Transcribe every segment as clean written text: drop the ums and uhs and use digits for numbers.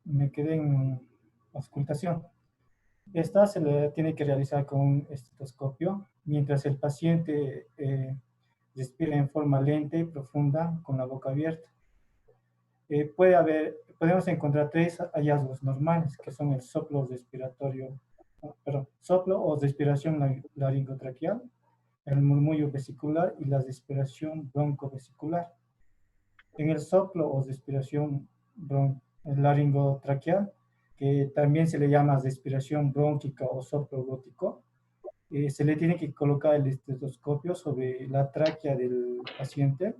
me quedé en auscultación. Esta se le tiene que realizar con un estetoscopio mientras el paciente respira en forma lenta y profunda con la boca abierta. Podemos encontrar tres hallazgos normales, que son el soplo respiratorio, soplo o respiración laringotraqueal, el murmullo vesicular y la respiración broncovesicular. En el soplo o respiración laringotraqueal, que también se le llama respiración brónquica o soplo glótico, se le tiene que colocar el estetoscopio sobre la tráquea del paciente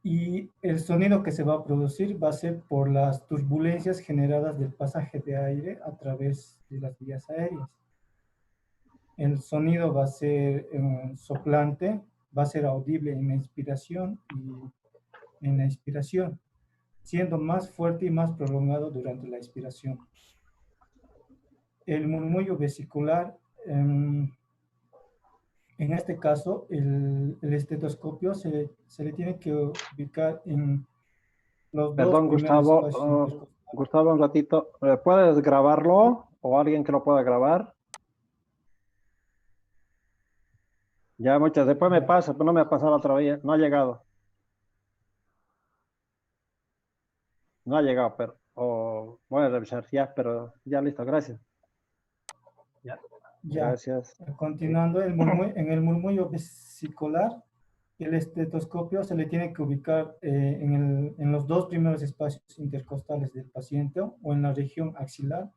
y el sonido que se va a producir va a ser por las turbulencias generadas del pasaje de aire a través de las vías aéreas. El sonido va a ser soplante, va a ser audible en la inspiración y en la expiración, siendo más fuerte y más prolongado durante la expiración. El murmullo vesicular, en este caso, el estetoscopio se le tiene que ubicar en los dos Perdón, primeros Gustavo, espacios intercostales. Gustavo, un ratito. ¿Puedes grabarlo o alguien que lo pueda grabar? Ya, muchas. Después me pasa, pero no me ha pasado otra vez. No ha llegado. No ha llegado, pero voy a revisar ya, pero ya listo, gracias. Ya. Ya, Gracias. continuando, en el murmullo vesicular, el estetoscopio se le tiene que ubicar en los dos primeros espacios intercostales del paciente o en la región axilar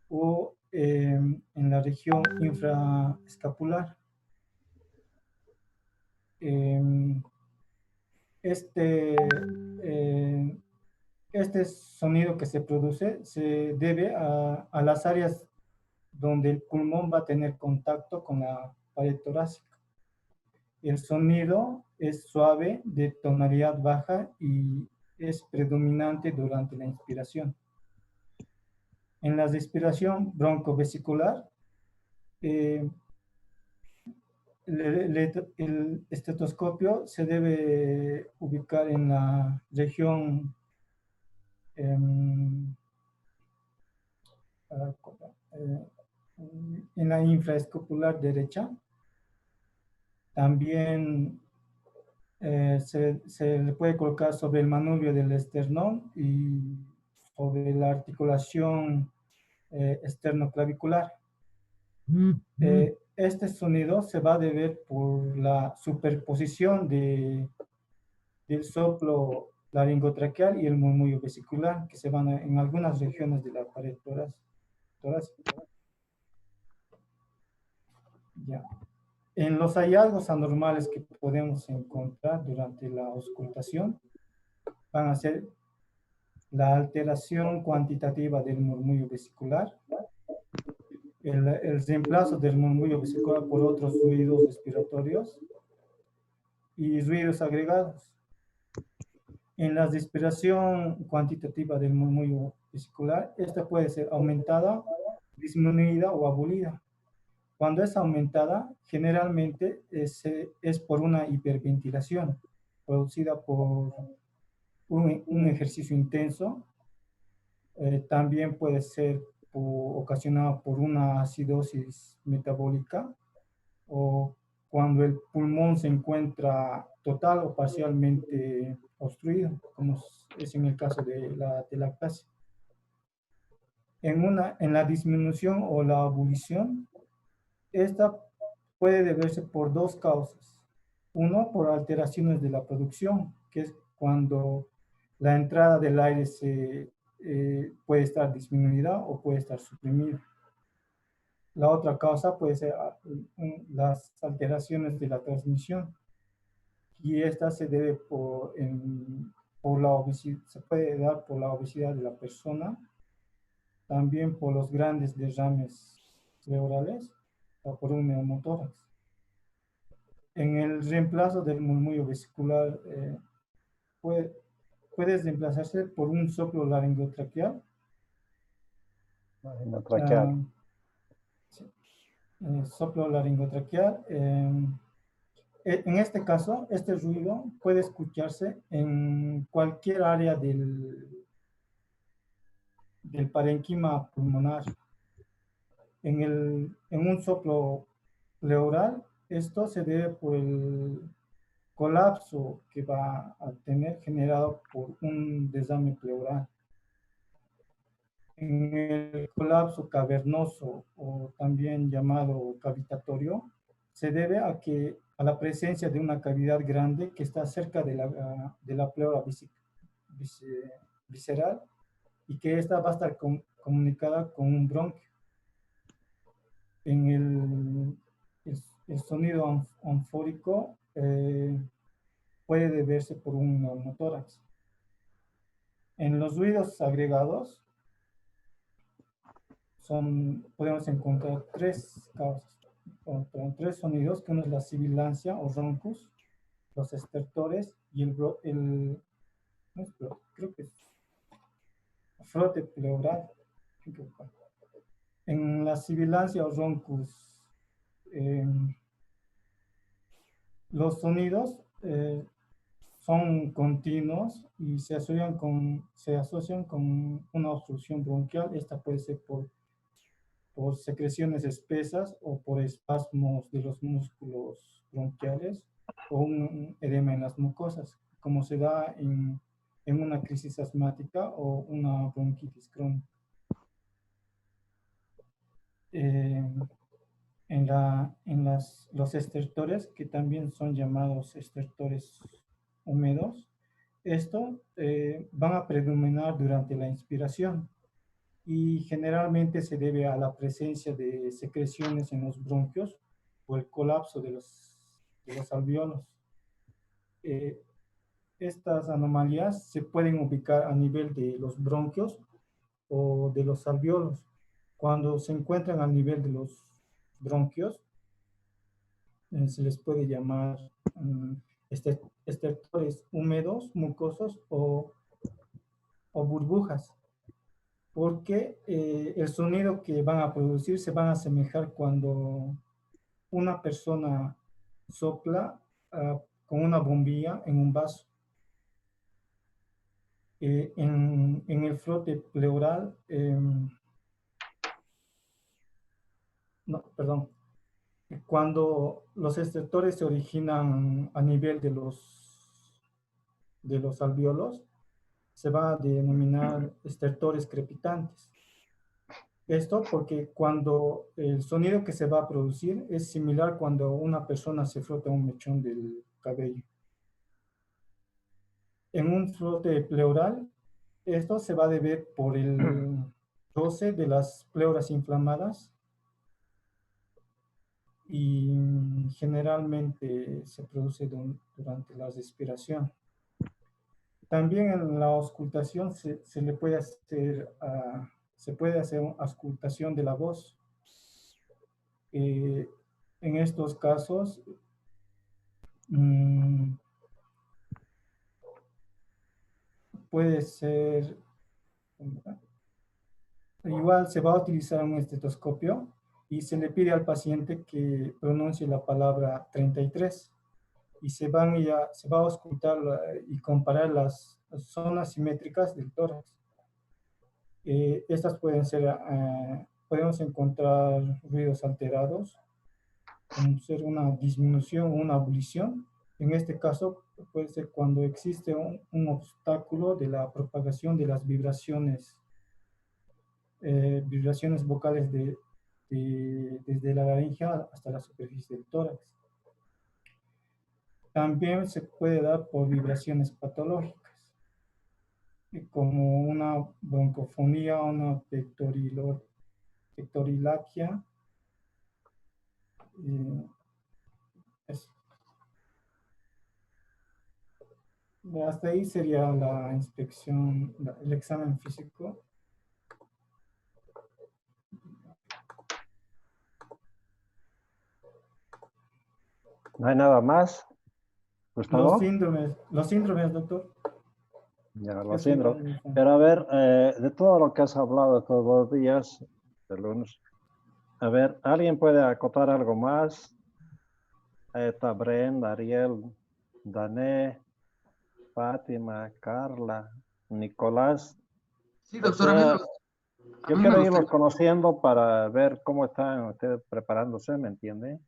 o en la región infraescapular. Este, eh, este sonido que se produce se debe a las áreas donde el pulmón va a tener contacto con la pared torácica. El sonido es suave, de tonalidad baja y es predominante durante la inspiración. En la respiración broncovesicular, eh, el estetoscopio se debe ubicar en la región em, eh, en la infraescapular derecha. También se le puede colocar sobre el manubrio del esternón y sobre la articulación esternoclavicular. Este sonido se va a deber por la superposición del soplo laringotraqueal y el murmullo vesicular que se van en algunas regiones de la pared torácica. Ya. En los hallazgos anormales que podemos encontrar durante la auscultación van a ser la alteración cuantitativa del murmullo vesicular, el reemplazo del murmullo vesicular por otros ruidos respiratorios y ruidos agregados. En la respiración cuantitativa del murmullo vesicular, esta puede ser aumentada, disminuida o abolida. Cuando es aumentada, generalmente es por una hiperventilación producida por un ejercicio intenso. También puede ser ocasionado por una acidosis metabólica o cuando el pulmón se encuentra total o parcialmente obstruido, como es en el caso de la lactasia. En la disminución o la ebullición, esta puede deberse por dos causas. Uno, por alteraciones de la producción, que es cuando la entrada del aire puede estar disminuida o puede estar suprimida. La otra causa puede ser las alteraciones de la transmisión y esta se debe por la obesidad, se puede dar por la obesidad de la persona, también por los grandes derrames pleurales o por un neumotórax. En el reemplazo del murmullo vesicular puede reemplazarse por un soplo laringotraqueal. Soplo laringotraqueal. En este caso, este ruido puede escucharse en cualquier área del parénquima pulmonar. En un soplo pleural, esto se debe por el colapso que va a tener generado por un desame pleural. En el colapso cavernoso o también llamado cavitatorio, se debe a la presencia de una cavidad grande que está cerca de la pleura visceral y que esta va a estar comunicada con un bronquio. En el sonido anfórico puede deberse por un neumotórax. En los ruidos agregados podemos encontrar tres causas, tres sonidos, que uno es la sibilancia o roncus, los estertores y creo que es frote pleural. En la sibilancia o roncus, los sonidos son continuos y se asocian con una obstrucción bronquial. Esta puede ser por secreciones espesas o por espasmos de los músculos bronquiales o un edema en las mucosas, como se da en una crisis asmática o una bronquitis crónica. Los estertores, que también son llamados estertores húmedos, van a predominar durante la inspiración y generalmente se debe a la presencia de secreciones en los bronquios o el colapso de los alvéolos. Estas anomalías se pueden ubicar a nivel de los bronquios o de los alvéolos. Cuando se encuentran a nivel de los bronquios, se les puede llamar estertores húmedos, mucosos o burbujas, porque el sonido que van a producir se van a asemejar cuando una persona sopla con una bombilla en un vaso. En el frote pleural, cuando los estertores se originan a nivel de los alvéolos, se va a denominar estertores crepitantes. Esto porque cuando el sonido que se va a producir es similar cuando una persona se frota un mechón del cabello. En un frote pleural, esto se va a deber por el roce de las pleuras inflamadas y generalmente se produce durante la respiración. También en la auscultación se puede hacer una auscultación de la voz. En estos casos, puede ser, igual se va a utilizar un estetoscopio y se le pide al paciente que pronuncie la palabra 33 y se va a auscultar y comparar las zonas simétricas del tórax. Estas pueden ser, podemos encontrar ruidos alterados, como ser una disminución o una abolición. En este caso puede ser cuando existe un obstáculo de la propagación de las vibraciones vocales desde la laringe hasta la superficie del tórax. También se puede dar por vibraciones patológicas, como una broncofonía, una pectorilaquia. Hasta ahí sería la inspección, el examen físico. ¿No hay nada más, Gustavo? Los síndromes, doctor. Ya, los síndromes. Pero a ver, de todo lo que has hablado todos los días, de lunes, a ver, ¿alguien puede acotar algo más? Ahí está Brenda, Ariel, Dané, Fátima, Carla, Nicolás. Sí, doctor, a mí Yo quiero irlos conociendo para ver cómo están ustedes preparándose, ¿me entiende?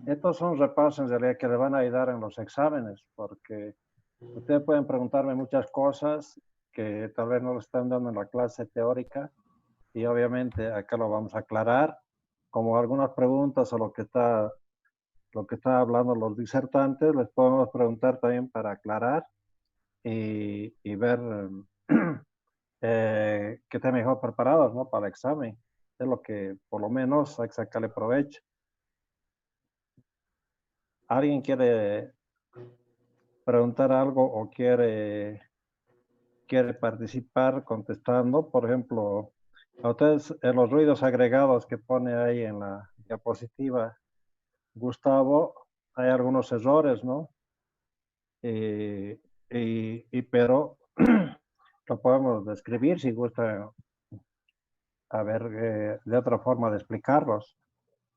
Estos son repasos en realidad que le van a ayudar en los exámenes, porque ustedes pueden preguntarme muchas cosas que tal vez no lo están dando en la clase teórica, y obviamente acá lo vamos a aclarar, como algunas preguntas o lo que está hablando los disertantes, les podemos preguntar también para aclarar y ver que estén mejor preparados, ¿no? Para el examen. Es lo que por lo menos hay que sacarle provecho. ¿Alguien quiere preguntar algo o quiere participar contestando? Por ejemplo, a ustedes los ruidos agregados que pone ahí en la diapositiva, Gustavo, hay algunos errores, ¿no? Pero lo podemos describir si gusta, a ver, de otra forma de explicarlos.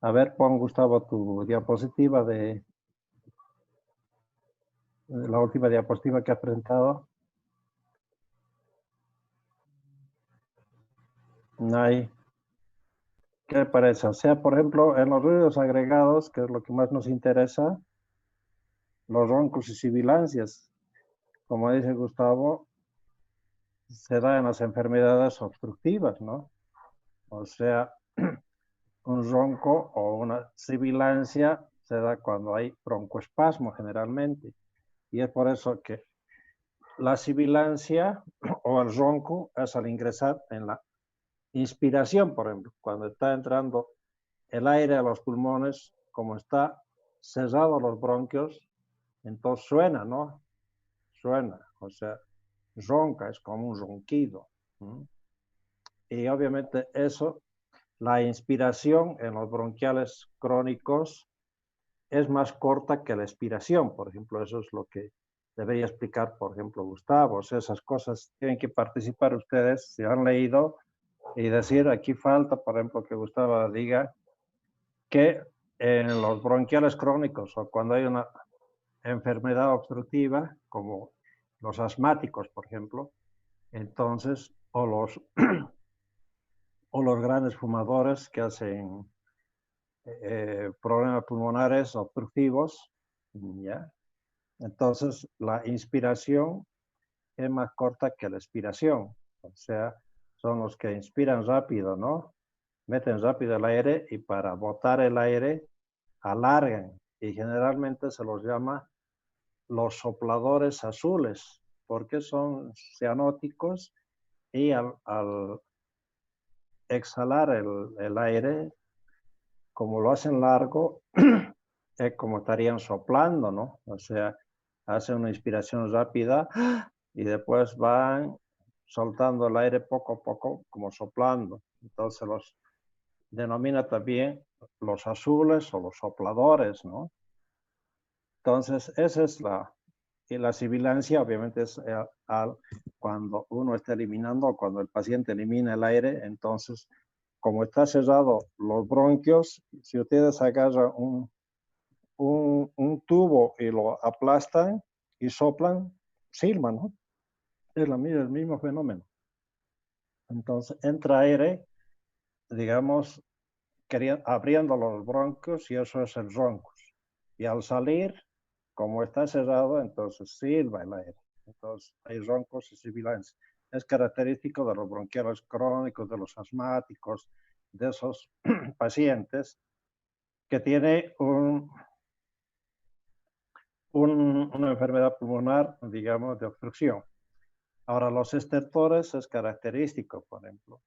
A ver, pon, Gustavo, tu diapositiva de la última diapositiva que has presentado. Ahí. ¿Qué le parece? O sea, por ejemplo, en los ruidos agregados, que es lo que más nos interesa, los roncos y sibilancias, como dice Gustavo, se da en las enfermedades obstructivas, ¿no? O sea, un ronco o una sibilancia se da cuando hay broncoespasmo generalmente. Y es por eso que la sibilancia o el ronco es al ingresar en la inspiración, por ejemplo, cuando está entrando el aire a los pulmones, como está cerrado los bronquios, entonces suena, ¿no? Suena, o sea, ronca, es como un ronquido. Y obviamente eso, la inspiración en los bronquiales crónicos es más corta que la expiración, por ejemplo, eso es lo que debería explicar, por ejemplo, Gustavo. O sea, esas cosas tienen que participar ustedes, si han leído, y decir, aquí falta, por ejemplo, que Gustavo diga que en los bronquiales crónicos o cuando hay una enfermedad obstructiva, como los asmáticos, por ejemplo, entonces, o los grandes fumadores que hacen problemas pulmonares obstructivos, ¿ya? Entonces, la inspiración es más corta que la expiración. O sea, son los que inspiran rápido, ¿no? Meten rápido el aire y para botar el aire alargan. Y generalmente se los llama los sopladores azules, porque son cianóticos y al exhalar el aire, como lo hacen largo, es como estarían soplando, ¿no? O sea, hacen una inspiración rápida y después van soltando el aire poco a poco, como soplando. Entonces los denomina también los azules o los sopladores, ¿no? Entonces, esa es la sibilancia, obviamente es cuando uno está eliminando, cuando el paciente elimina el aire, entonces, como está cerrado los bronquios, si ustedes agarran un tubo y lo aplastan y soplan, silban, ¿no? Es el mismo fenómeno. Entonces, entra aire, digamos, abriendo los bronquios y eso es el roncos. Y al salir, como está cerrado, entonces silba el aire. Entonces hay roncos y sibilancias. Es característico de los bronquiales crónicos, de los asmáticos, de esos pacientes que tiene una enfermedad pulmonar, digamos, de obstrucción. Ahora, los estertores es característico, por ejemplo,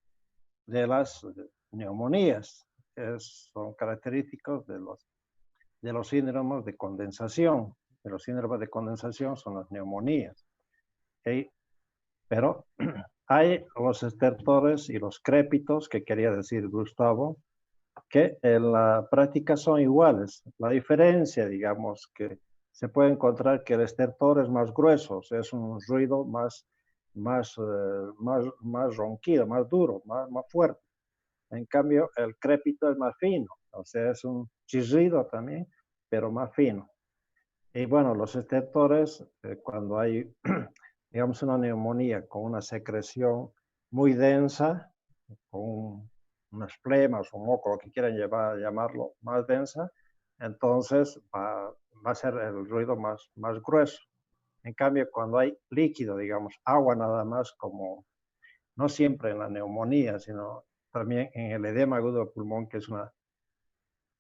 de las neumonías. Son característicos de los síndromes de condensación. De los síndromes de condensación son las neumonías. ¿Okay? Pero hay los estertores y los crépitos, que quería decir Gustavo, que en la práctica son iguales. La diferencia, digamos, que se puede encontrar que el estertor es más grueso, o sea, es un ruido más ronquido, más duro, más fuerte. En cambio, el crépito es más fino, o sea, es un chirrido también, pero más fino. Y bueno, los estertores, cuando hay, digamos, una neumonía con una secreción muy densa, unas flemas, un moco, lo que quieran llamarlo, más densa, entonces va a ser el ruido más grueso. En cambio, cuando hay líquido, digamos, agua nada más, como no siempre en la neumonía, sino también en el edema agudo del pulmón, que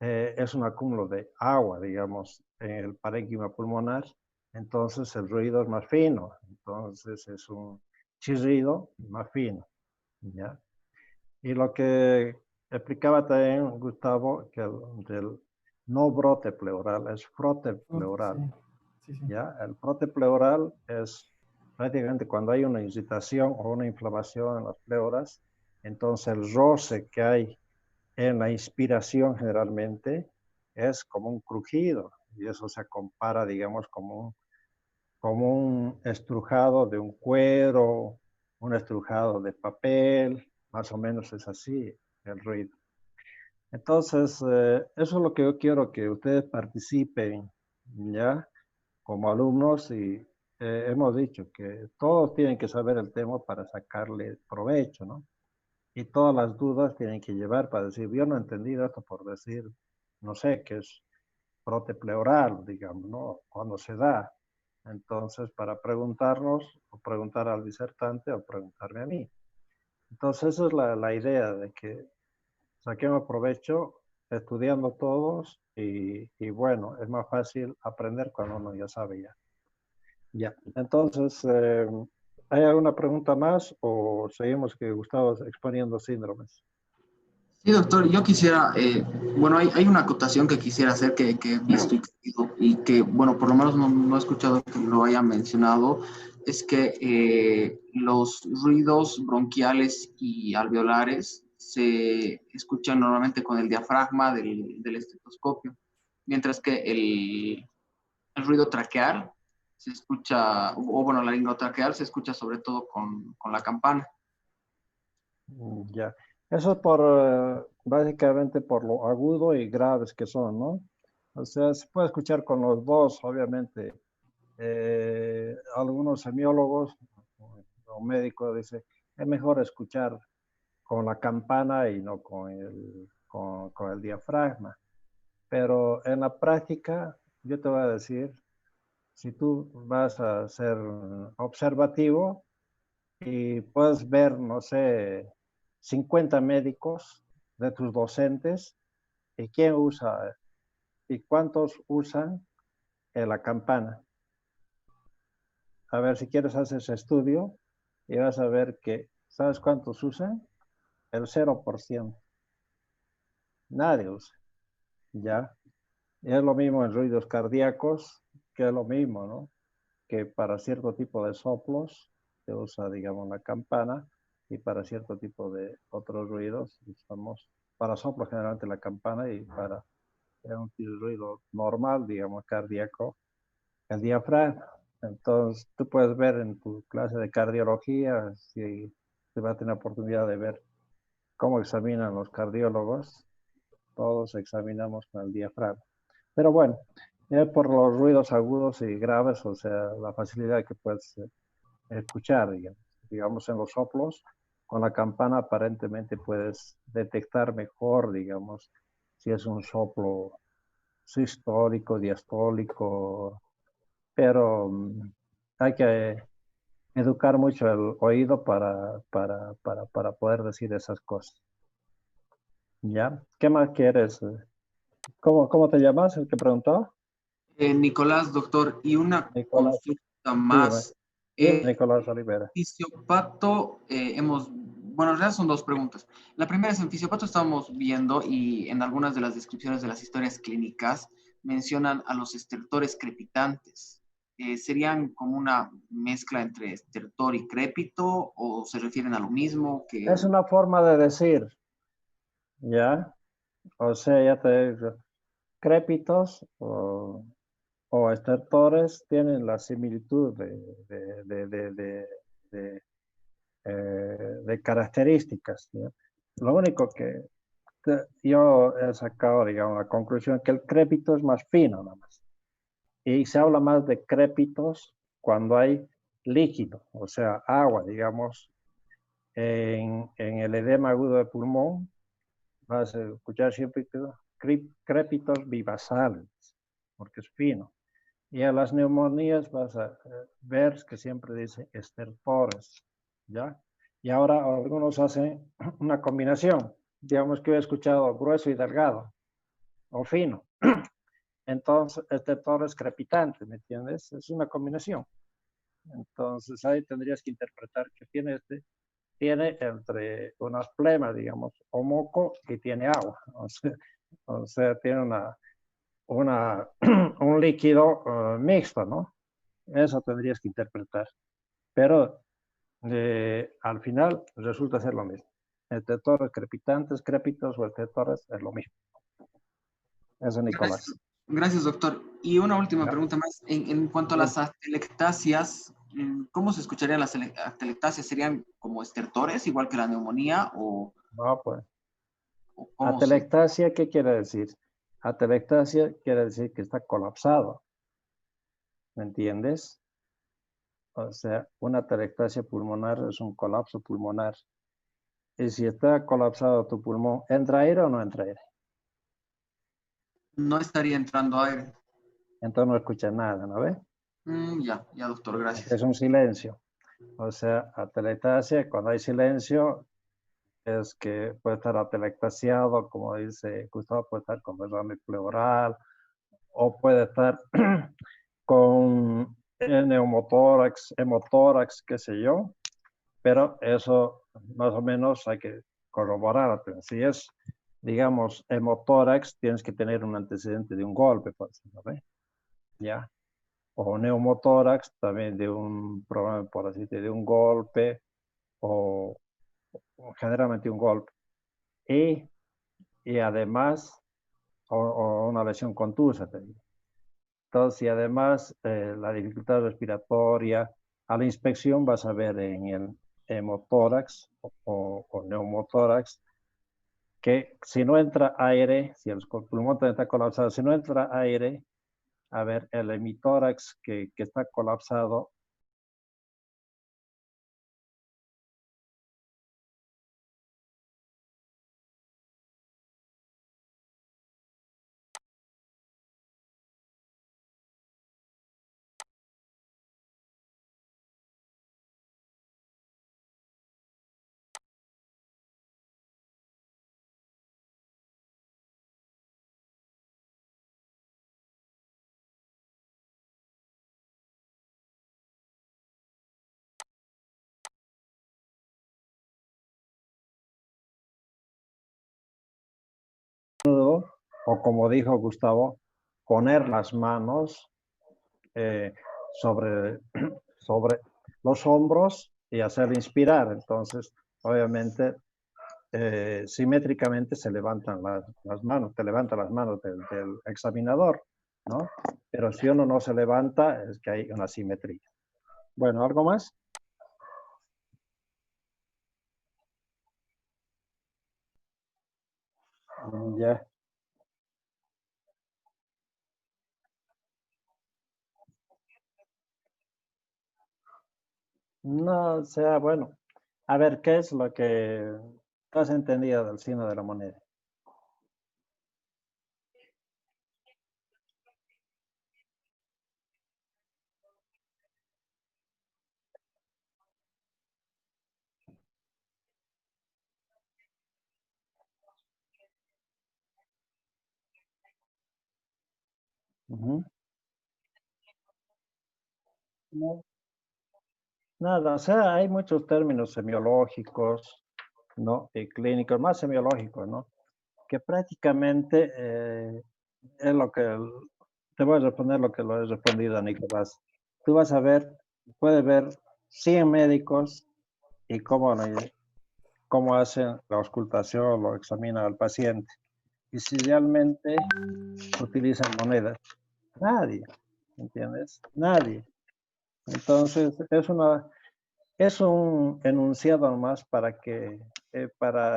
es un acúmulo de agua, digamos, en el parénquima pulmonar, entonces el ruido es más fino, entonces es un chirrido más fino, ¿ya? Y lo que explicaba también Gustavo, que del no brote pleural, es frote pleural, Sí, sí. ¿ya? El frote pleural es prácticamente cuando hay una irritación o una inflamación en las pleuras, entonces el roce que hay en la inspiración generalmente es como un crujido, y eso se compara, digamos, como un estrujado de un cuero, un estrujado de papel, más o menos es así el ruido. Entonces, eso es lo que yo quiero que ustedes participen, ¿ya? Como alumnos, y hemos dicho que todos tienen que saber el tema para sacarle provecho, ¿no? Y todas las dudas tienen que llevar para decir, yo no he entendido esto por decir, no sé, qué es brote pleural, digamos, ¿no? Cuando se da. Entonces, para preguntarnos, o preguntar al disertante, o preguntarme a mí. Entonces, esa es la idea de que saquemos provecho estudiando todos y bueno, es más fácil aprender cuando uno ya sabe ya. Ya, entonces, ¿hay alguna pregunta más o seguimos que Gustavo exponiendo síndromes? Sí, doctor, yo quisiera, bueno, hay una acotación que quisiera hacer que he visto y que, bueno, por lo menos no he escuchado que lo haya mencionado, es que los ruidos bronquiales y alveolares se escuchan normalmente con el diafragma del estetoscopio, mientras que el ruido traqueal se escucha, o bueno, la laringotraqueal se escucha sobre todo con la campana. Ya, eso es por, básicamente por lo agudo y graves que son, ¿no? O sea, se puede escuchar con los dos, obviamente. Algunos semiólogos o médicos dicen, es mejor escuchar con la campana y no con el diafragma. Pero en la práctica, yo te voy a decir, si tú vas a ser observativo y puedes ver, no sé, 50 médicos de tus docentes, ¿y quién usa y cuántos usan la campana? A ver, si quieres hacer ese estudio y vas a ver que, ¿sabes cuántos usan? El 0%. Nadie usa, ¿ya? Y es lo mismo en ruidos cardíacos, que es lo mismo, ¿no? Que para cierto tipo de soplos se usa, digamos, la campana y para cierto tipo de otros ruidos usamos, para soplos generalmente la campana y para un ruido normal, digamos, cardíaco, el diafragma. Entonces, tú puedes ver en tu clase de cardiología, si te va a tener oportunidad de ver cómo examinan los cardiólogos, todos examinamos con el diafragma. Pero bueno, por los ruidos agudos y graves, o sea, la facilidad que puedes escuchar, digamos, en los soplos, con la campana aparentemente puedes detectar mejor, digamos, si es un soplo sistólico, diastólico, pero hay que educar mucho el oído para poder decir esas cosas. ¿Ya? ¿Qué más quieres? ¿Cómo te llamas, el que preguntó? Nicolás, doctor, y una Nicolás. consulta más. Nicolás Olivera. Fisiopato, bueno, en realidad son dos preguntas. La primera es, en fisiopato estamos viendo y en algunas de las descripciones de las historias clínicas mencionan a los estertores crepitantes. ¿Serían como una mezcla entre estertor y crépito o se refieren a lo mismo? Es una forma de decir, ¿ya? O sea, ya te digo, crépitos o estertores tienen la similitud de características, ¿ya? Lo único que yo he sacado, digamos, la conclusión que el crépito es más fino, nada más. Y se habla más de crépitos cuando hay líquido, o sea, agua, digamos, en el edema agudo de pulmón, vas a escuchar siempre crépitos bivasales, porque es fino. Y a las neumonías vas a ver que siempre dice estertores, ¿ya? Y ahora algunos hacen una combinación. Digamos que he escuchado grueso y delgado, o fino. Entonces, estertores crepitantes, ¿me entiendes? Es una combinación. Entonces, ahí tendrías que interpretar que tiene entre unas plemas, digamos, o moco, y tiene agua. O sea tiene un líquido mixto, ¿no? Eso tendrías que interpretar. Pero al final resulta ser lo mismo. Estertores crepitantes, crépitos o estertores es lo mismo. Eso, Nicolás. Gracias, doctor. Y una última pregunta más. En cuanto a las atelectasias, ¿cómo se escucharían las atelectasias? ¿Serían como estertores, igual que la neumonía? No, pues. Atelectasia, ¿qué quiere decir? Atelectasia quiere decir que está colapsado. ¿Me entiendes? O sea, una atelectasia pulmonar es un colapso pulmonar. Y si está colapsado tu pulmón, ¿entra aire o no entra aire? No estaría entrando aire. Entonces no escucha nada, ¿no ves? Ya, doctor, gracias. Es un silencio. O sea, atelectasia, cuando hay silencio, es que puede estar atelectasiado, como dice Gustavo, puede estar con derrame pleural, o puede estar con neumotórax, hemotórax, qué sé yo, pero eso más o menos hay que corroborar. Si es, digamos, hemotórax, tienes que tener un antecedente de un golpe, por ejemplo, ¿no? ¿Ya? O neumotórax, también de un problema, por así decirlo, de un golpe, o generalmente un golpe. Y además, o una lesión contusa, te digo. Entonces, y además, la dificultad respiratoria, a la inspección vas a ver en el hemotórax o neumotórax que si no entra aire, si el pulmón está colapsado, si no entra aire, a ver, el hemitórax que está colapsado, o como dijo Gustavo, poner las manos sobre los hombros y hacer inspirar. Entonces, obviamente, simétricamente se levantan las manos, te levanta las manos del examinador, ¿no? Pero si uno no se levanta, es que hay una simetría. Bueno, ¿algo más? Ya. No, o sea, bueno. A ver, ¿qué es lo que has entendido del signo de la moneda? Uh-huh. No, nada, o sea, hay muchos términos semiológicos, ¿no? Y clínicos, más semiológicos, ¿no? Que prácticamente es lo que, te voy a responder lo que lo he respondido a Nicolás. Tú vas a ver, puedes ver 100 médicos y cómo hacen la auscultación, lo examinan al paciente. Y si realmente utilizan monedas, nadie, ¿entiendes? Nadie. Entonces, es un enunciado más para,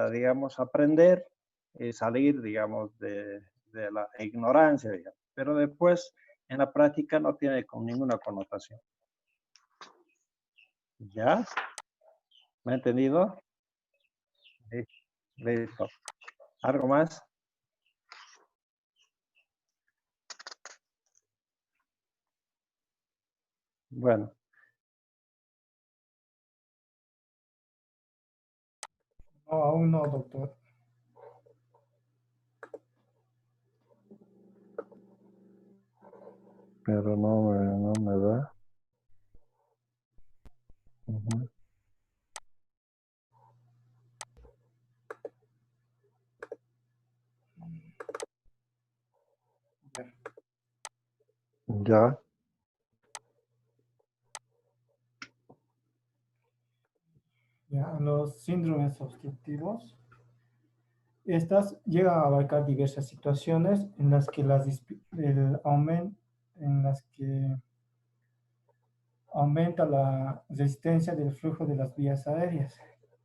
digamos, aprender y salir, digamos, de la ignorancia, digamos. Pero después, en la práctica, no tiene ninguna connotación. ¿Ya? ¿Me ha entendido? Listo. ¿Algo más? Bueno. No, aún no, doctor. Pero no me da. Ujú. Ya. Ya, los síndromes obstructivos. Estas llegan a abarcar diversas situaciones en las que en las que aumenta la resistencia del flujo de las vías aéreas.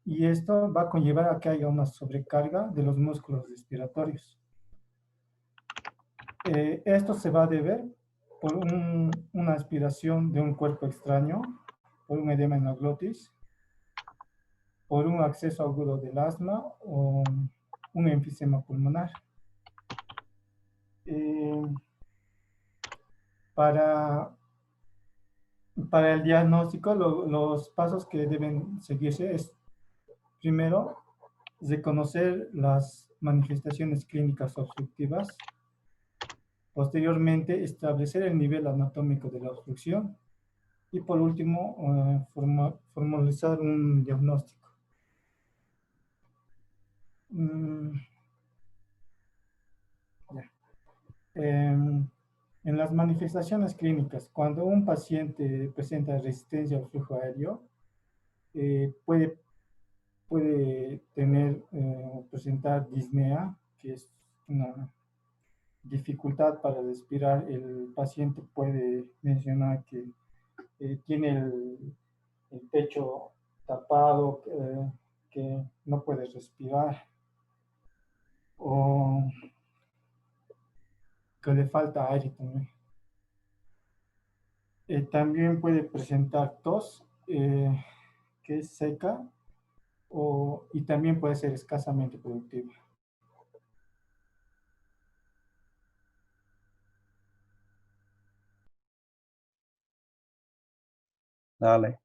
Y esto va a conllevar a que haya una sobrecarga de los músculos respiratorios. Esto se va a deber por una aspiración de un cuerpo extraño, por un edema en la glotis, por un acceso agudo del asma o un enfisema pulmonar. Eh, para, para el diagnóstico, los pasos que deben seguirse es, primero, reconocer las manifestaciones clínicas obstructivas, posteriormente, establecer el nivel anatómico de la obstrucción y, por último, formalizar un diagnóstico. Ya. En las manifestaciones clínicas, cuando un paciente presenta resistencia al flujo aéreo, puede tener o presentar disnea, que es una dificultad para respirar. El paciente puede mencionar que tiene el pecho tapado, que no puede respirar, o que le falta aire también. También puede presentar tos, que es seca, y también puede ser escasamente productiva. Dale.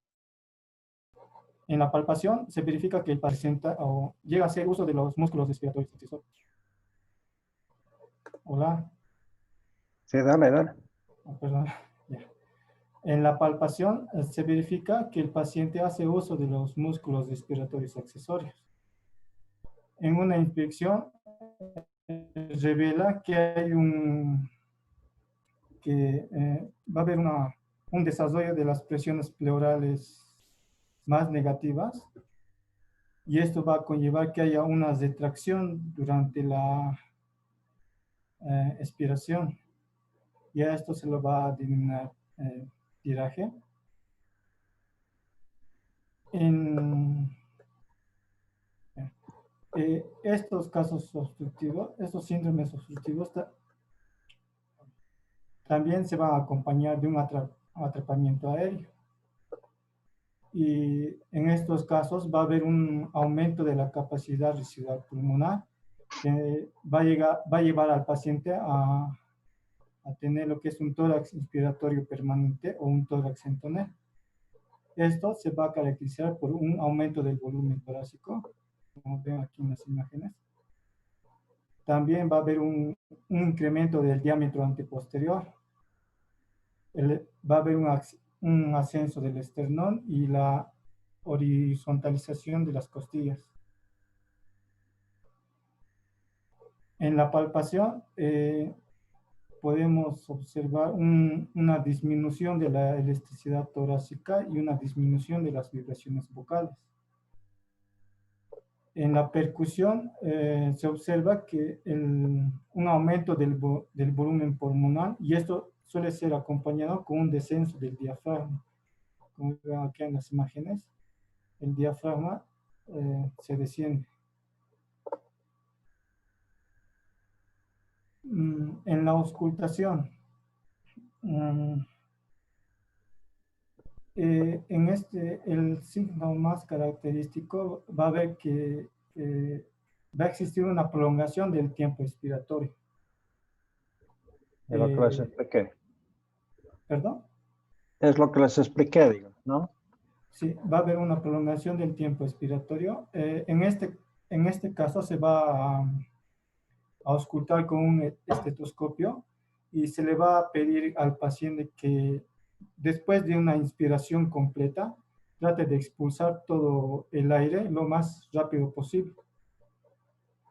En la palpación se verifica que el paciente llega a hacer uso de los músculos respiratorios accesorios. Hola. Sí, dale. Oh, perdón. Ya. En la palpación se verifica que el paciente hace uso de los músculos respiratorios accesorios. En una inspección revela que hay va a haber un desarrollo de las presiones pleurales más negativas, y esto va a conllevar que haya una retracción durante la expiración, y a esto se lo va a denominar tiraje. Estos casos obstructivos, estos síndromes obstructivos también se van a acompañar de un atrapamiento aéreo. Y en estos casos va a haber un aumento de la capacidad residual pulmonar, que va a llevar al paciente a tener lo que es un tórax inspiratorio permanente o un tórax en tonel. Esto se va a caracterizar por un aumento del volumen torácico, como ven aquí en las imágenes. También va a haber un incremento del diámetro anteposterior. Va a haber un ascenso del esternón y la horizontalización de las costillas. En la palpación podemos observar una disminución de la elasticidad torácica y una disminución de las vibraciones vocales. En la percusión se observa que un aumento del volumen pulmonar, y esto suele ser acompañado con un descenso del diafragma. Como ven aquí en las imágenes, el diafragma se desciende. En la auscultación, el signo más característico va a ver que va a existir una prolongación del tiempo expiratorio. Es lo que les expliqué. ¿Perdón? Es lo que les expliqué, digo, ¿no? Sí, va a haber una prolongación del tiempo expiratorio. En este caso se va a auscultar con un estetoscopio y se le va a pedir al paciente que después de una inspiración completa trate de expulsar todo el aire lo más rápido posible.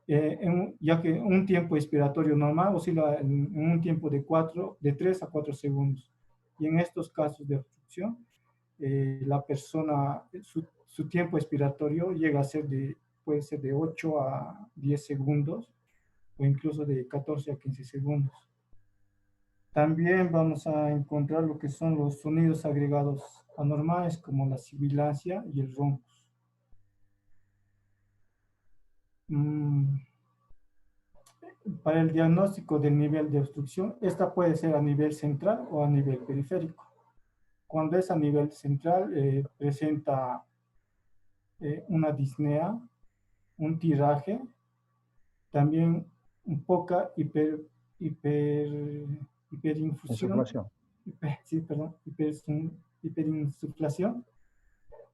Ya que un tiempo expiratorio normal oscila en un tiempo de 3 a 4 segundos. Y en estos casos de obstrucción, la persona, su tiempo expiratorio llega a ser puede ser de 8 a 10 segundos o incluso de 14 a 15 segundos. También vamos a encontrar lo que son los sonidos agregados anormales como la sibilancia y el ronco. Para el diagnóstico del nivel de obstrucción, esta puede ser a nivel central o a nivel periférico. Cuando es a nivel central, presenta una disnea, un tiraje, también un poca hiperinfusión, Insuflación. hiperinsuflación,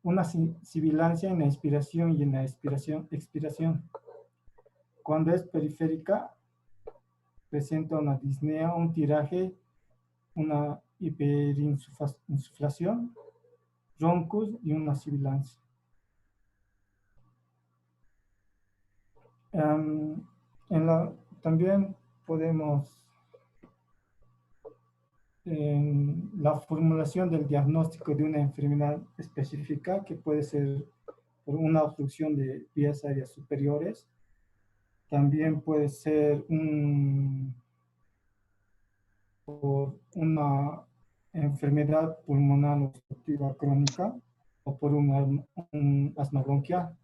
una sibilancia en la inspiración y en la expiración. Cuando es periférica, presenta una disnea, un tiraje, una hiperinsuflación, roncus y una sibilancia. También podemos, en la formulación del diagnóstico de una enfermedad específica, que puede ser por una obstrucción de vías aéreas superiores, también puede ser por una enfermedad pulmonar obstructiva crónica o por un asma bronquial.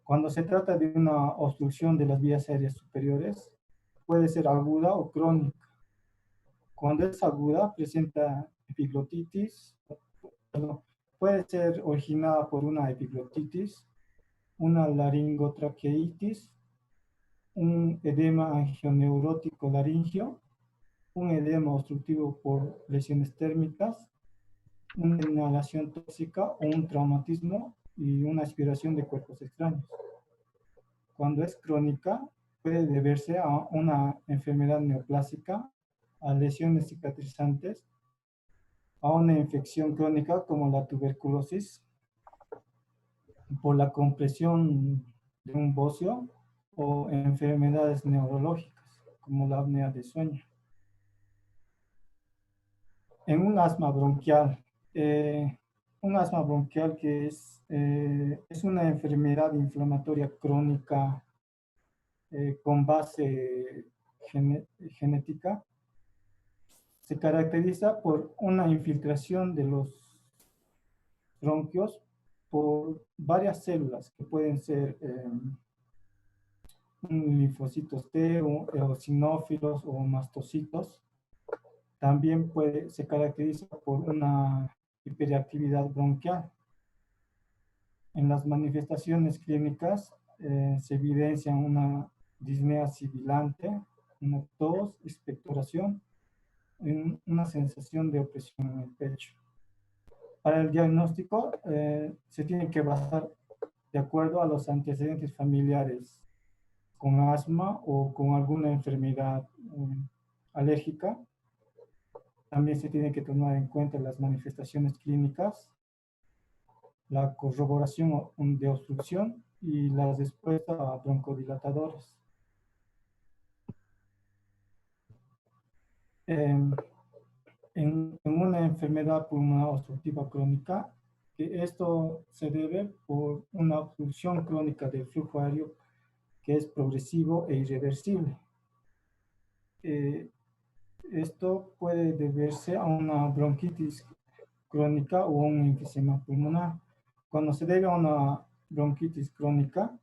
Cuando se trata de una obstrucción de las vías aéreas superiores, puede ser aguda o crónica. Cuando es aguda, presenta epiglotitis, puede ser originada por una epiglotitis, una laringotraqueitis, un edema angioneurótico laringio, un edema obstructivo por lesiones térmicas, una inhalación tóxica o un traumatismo y una aspiración de cuerpos extraños. Cuando es crónica, puede deberse a una enfermedad neoplásica, a lesiones cicatrizantes, a una infección crónica como la tuberculosis, por la compresión de un bocio o enfermedades neurológicas como la apnea de sueño. En un asma bronquial que es una enfermedad inflamatoria crónica con base genética, se caracteriza por una infiltración de los bronquios por varias células que pueden ser linfocitos T, o eosinófilos o mastocitos. También se caracteriza por una hiperactividad bronquial. En las manifestaciones clínicas se evidencia una disnea sibilante, una tos, expectoración, y una sensación de opresión en el pecho. Para el diagnóstico se tiene que basar de acuerdo a los antecedentes familiares con asma o con alguna enfermedad alérgica. También se tiene que tomar en cuenta las manifestaciones clínicas, la corroboración de obstrucción y la respuesta a broncodilatadores. En una enfermedad pulmonar obstructiva crónica, que esto se debe por una obstrucción crónica del flujo aéreo que es progresivo e irreversible. Esto puede deberse a una bronquitis crónica o un enfisema pulmonar. Cuando se debe a una bronquitis crónica,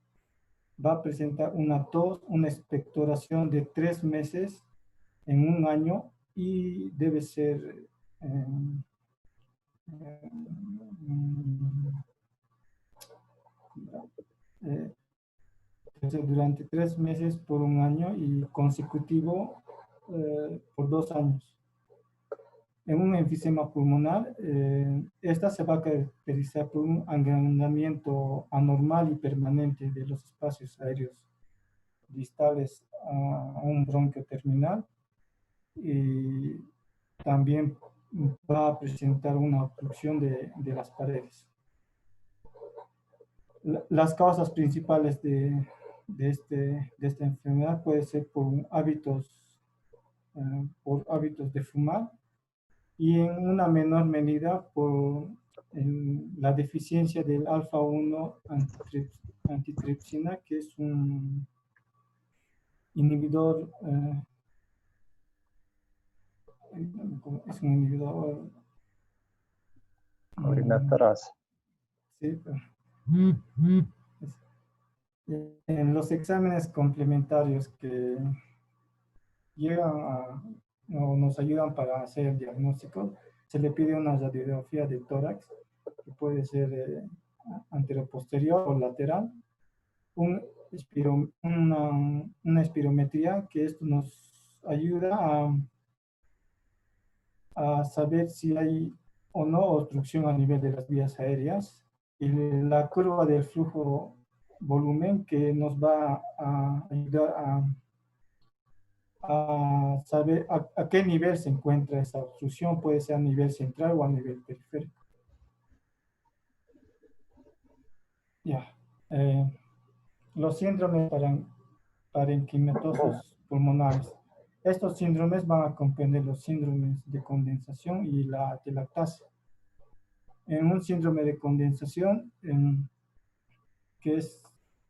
va a presentar una tos, una expectoración de 3 meses en un año y debe ser durante 3 meses por 1 año y consecutivo por 2 años. En un enfisema pulmonar, esta se va a caracterizar por un agrandamiento anormal y permanente de los espacios aéreos distales a un bronquio terminal, y también va a presentar una obstrucción de las paredes. Las causas principales de esta enfermedad puede ser por hábitos de fumar, y en una menor medida por la deficiencia del alfa-1 antitripsina, que es un inhibidor, Coordinadoras. sí, en los exámenes complementarios que o nos ayudan para hacer el diagnóstico, se le pide una radiografía de tórax, que puede ser anteroposterior o lateral, una espirometría, que esto nos ayuda a saber si hay o no obstrucción a nivel de las vías aéreas, y la curva del flujo volumen, que nos va a ayudar a saber a qué nivel se encuentra esa obstrucción, puede ser a nivel central o a nivel periférico. Ya. Los síndromes parenquimatosos pulmonares. Estos síndromes van a comprender los síndromes de condensación y la atelectasia. En un síndrome de condensación,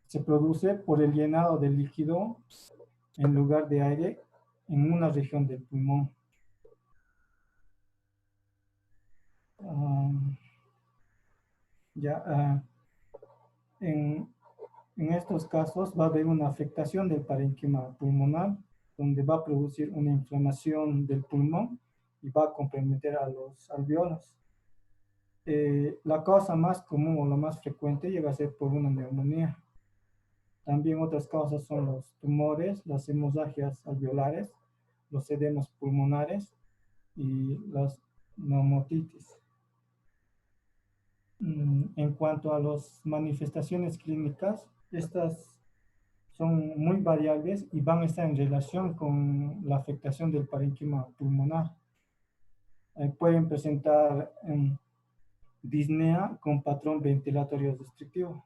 se produce por el llenado de líquido en lugar de aire en una región del pulmón. En estos casos va a haber una afectación del parénquima pulmonar, donde va a producir una inflamación del pulmón y va a comprometer a los alveolos. La causa más común o la más frecuente llega a ser por una neumonía. También otras causas son los tumores, las hemorragias alveolares, los edemas pulmonares y las neumotitis. En cuanto a las manifestaciones clínicas, estas son muy variables y van a estar en relación con la afectación del parénquima pulmonar. Pueden presentar disnea con patrón ventilatorio restrictivo.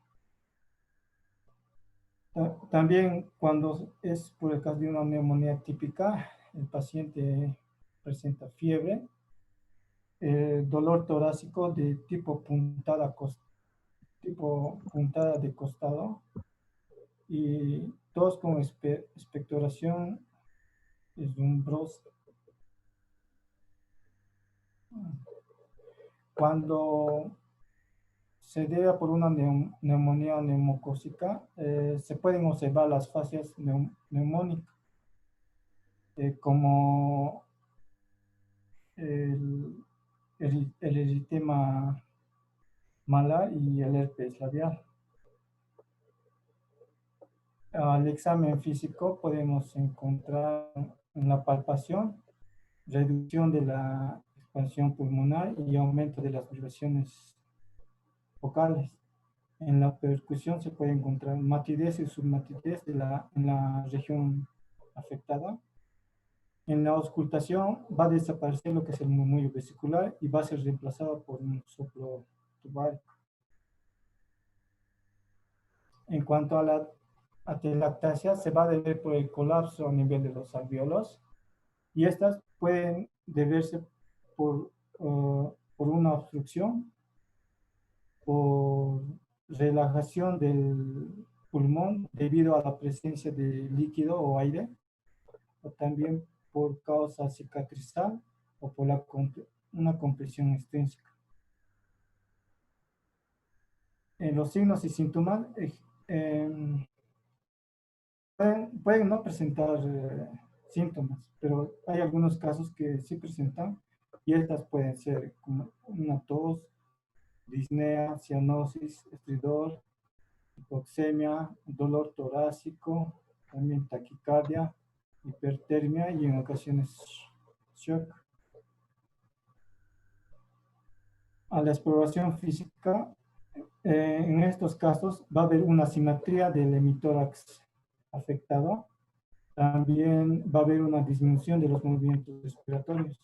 También, cuando es por el caso de una neumonía típica, el paciente presenta fiebre, dolor torácico de tipo puntada de costado, y tos con expectoración eslumbrosa. Cuando se debe por una neumonía neumocócica, se pueden observar las fases neumónicas, como el eritema malar y el herpes labial. Al examen físico podemos encontrar en la palpación reducción de la expansión pulmonar y aumento de las vibraciones vocales. En la percusión se puede encontrar matidez y submatidez en la región afectada. En la auscultación va a desaparecer lo que es el murmullo vesicular y va a ser reemplazado por un soplo tubárico. En cuanto a la atelectasia, se va a deber por el colapso a nivel de los alveolos, y estas pueden deberse por una obstrucción, por relajación del pulmón debido a la presencia de líquido o aire, o también por causa cicatrizal o por una compresión extrínseca. En los signos y síntomas pueden no presentar síntomas, pero hay algunos casos que sí presentan, y estas pueden ser como una tos, disnea, cianosis, estridor, hipoxemia, dolor torácico, también taquicardia, hipertermia y en ocasiones shock. A la exploración física, en estos casos va a haber una asimetría del hemitórax afectado. También va a haber una disminución de los movimientos respiratorios.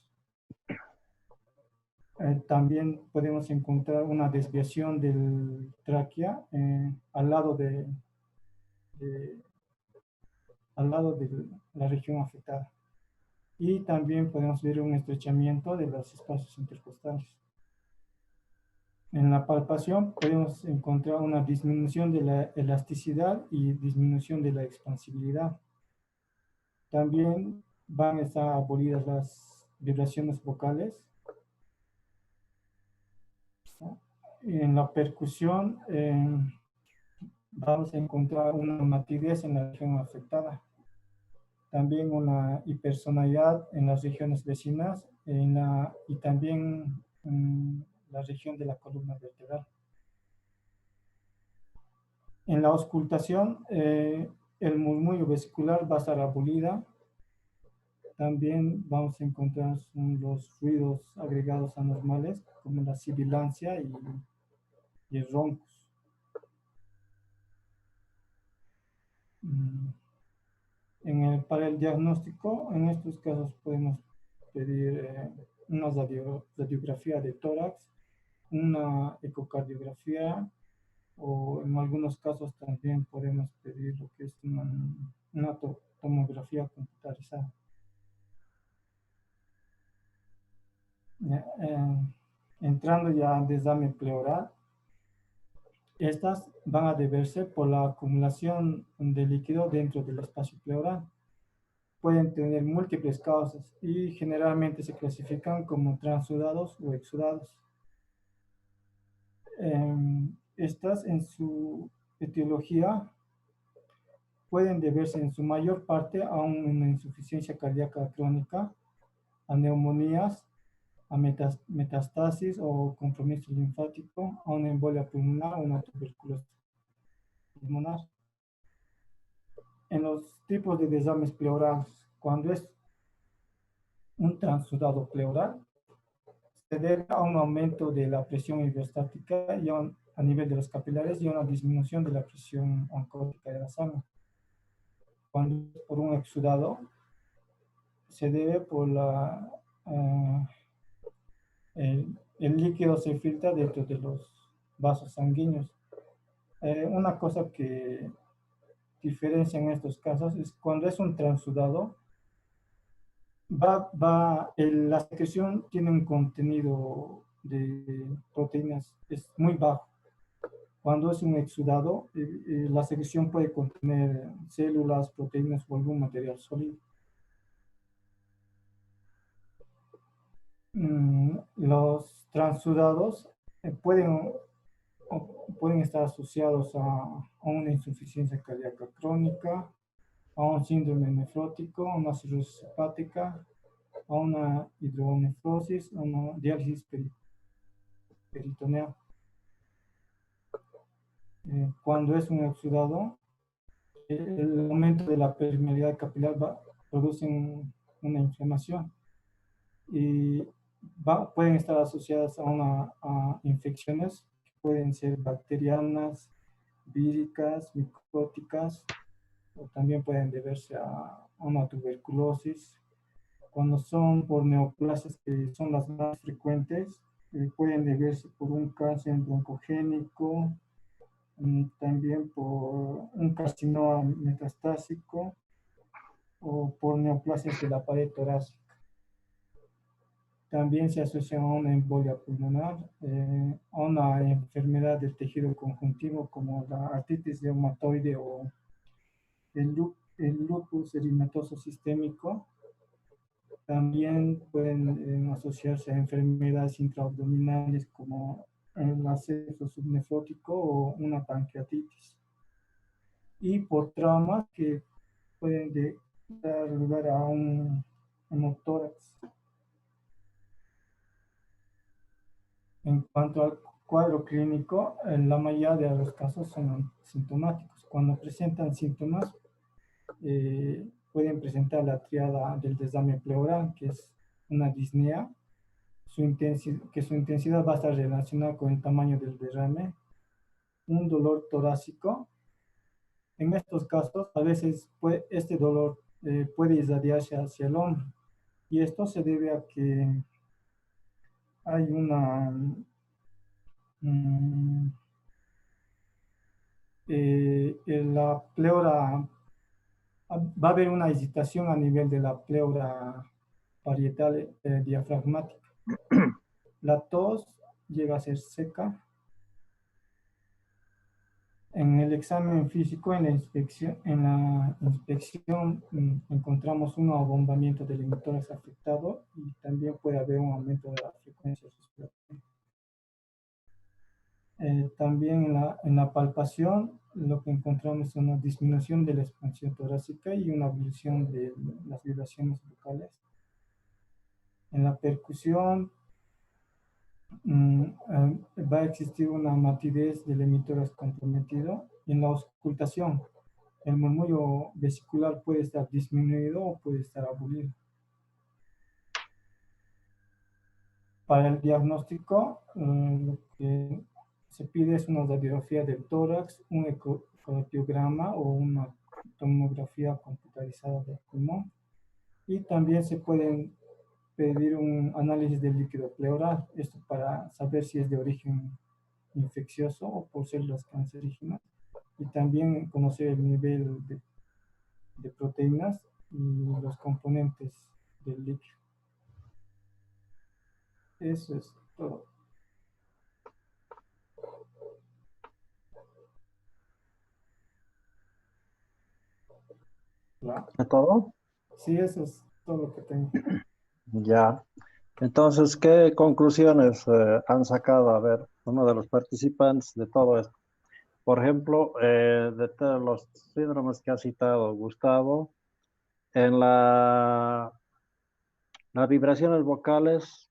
También podemos encontrar una desviación del tráquea al lado de la región afectada. Y también podemos ver un estrechamiento de los espacios intercostales. En la palpación podemos encontrar una disminución de la elasticidad y disminución de la expansibilidad. También van a estar abolidas las vibraciones vocales. En la percusión vamos a encontrar una matidez en la región afectada. También una hipersonalidad en las regiones vecinas y también en la región de la columna vertebral. En la auscultación, el murmullo vesicular va a estar abolida. También vamos a encontrar los ruidos agregados anormales, como la sibilancia y roncos. Para el diagnóstico, en estos casos podemos pedir una radiografía de tórax, una ecocardiografía, o en algunos casos también podemos pedir lo que es una tomografía computarizada. Entrando ya al examen pleural, estas van a deberse por la acumulación de líquido dentro del espacio pleural. Pueden tener múltiples causas y generalmente se clasifican como transudados o exudados. Estas en su etiología pueden deberse en su mayor parte a una insuficiencia cardíaca crónica, a neumonías, a metastasis o compromiso linfático, a una embolia pulmonar o una tuberculosis pulmonar. En los tipos de desames pleurales, cuando es un transudado pleural, se debe a un aumento de la presión hidrostática y a nivel de los capilares y a una disminución de la presión oncótica de la sangre. Cuando es por un exudado, se debe por el líquido se filtra dentro de los vasos sanguíneos. Una cosa que diferencia en estos casos es cuando es un transudado, la secreción tiene un contenido de proteínas, es muy bajo. Cuando es un exudado, la secreción puede contener células, proteínas o algún material sólido. Los transudados pueden estar asociados a una insuficiencia cardíaca crónica, a un síndrome nefrótico, a una cirrosis hepática, a una hidronefrosis, a una diálisis peritoneal. Cuando es un exudado, el aumento de la permeabilidad capilar produce una inflamación y pueden estar asociadas a infecciones que pueden ser bacterianas, víricas, micóticas, o también pueden deberse a una tuberculosis. Cuando son por neoplasias, que son las más frecuentes, pueden deberse por un cáncer broncogénico, también por un carcinoma metastásico o por neoplasias de la pared torácica. También se asocia a una embolia pulmonar, a una enfermedad del tejido conjuntivo como la artritis reumatoide o el lupus eritematoso sistémico. También pueden asociarse a enfermedades intraabdominales como el acceso subnefrótico o una pancreatitis. Y por traumas que pueden dar lugar a un hemotórax. En cuanto al cuadro clínico, en la mayoría de los casos son sintomáticos. Cuando presentan síntomas, pueden presentar la tríada del desame pleural, que es una disnea, que su intensidad va a estar relacionada con el tamaño del derrame, un dolor torácico. En estos casos, a veces este dolor puede irradiarse hacia el hombro, y esto se debe a que hay una en la pleura, va a haber una agitación a nivel de la pleura parietal diafragmática. La tos llega a ser seca. En el examen físico, en la inspección encontramos un abombamiento del hemitórax afectado y también puede haber un aumento de la frecuencia respiratoria. También en la palpación lo que encontramos es una disminución de la expansión torácica y una evolución de las vibraciones vocales. En la percusión va a existir una matidez del hemitórax comprometido. Y en la auscultación, el murmullo vesicular puede estar disminuido o puede estar abolido. Para el diagnóstico, lo que se pide es una radiografía del tórax, un ecocardiograma o una tomografía computarizada del pulmón. Y también se pueden pedir un análisis del líquido pleural, esto para saber si es de origen infeccioso o por células cancerígenas. Y también conocer el nivel de proteínas y los componentes del líquido. Eso es todo. ¿Es todo? Sí, eso es todo lo que tengo. Ya. Entonces, ¿qué conclusiones han sacado? A ver, uno de los participantes de todo esto. Por ejemplo, de todos los síndromes que ha citado Gustavo, en las vibraciones vocales,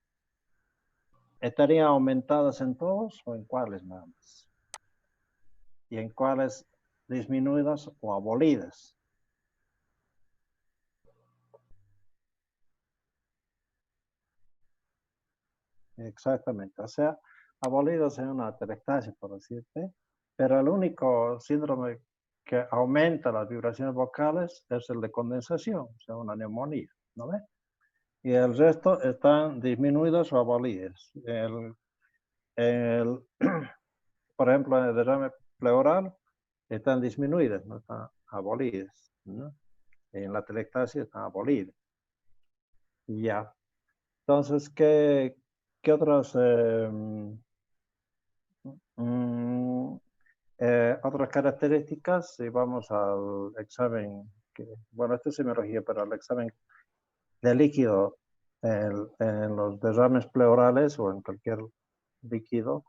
¿estarían aumentadas en todos o en cuáles nada más? ¿Y en cuáles disminuidas o abolidas? Exactamente, o sea, abolidos en una atelectasia, por decirte, pero el único síndrome que aumenta las vibraciones vocales es el de condensación, o sea, una neumonía, ¿no ves? Y el resto están disminuidos o abolidos. Por ejemplo, en el derrame pleural están disminuidas, no están abolidas, ¿no? En la atelectasia están abolidas. Ya. Entonces, ¿qué otros otras características? Si vamos al examen, bueno, esto es semiología, pero al examen de líquido en los derrames pleurales o en cualquier líquido,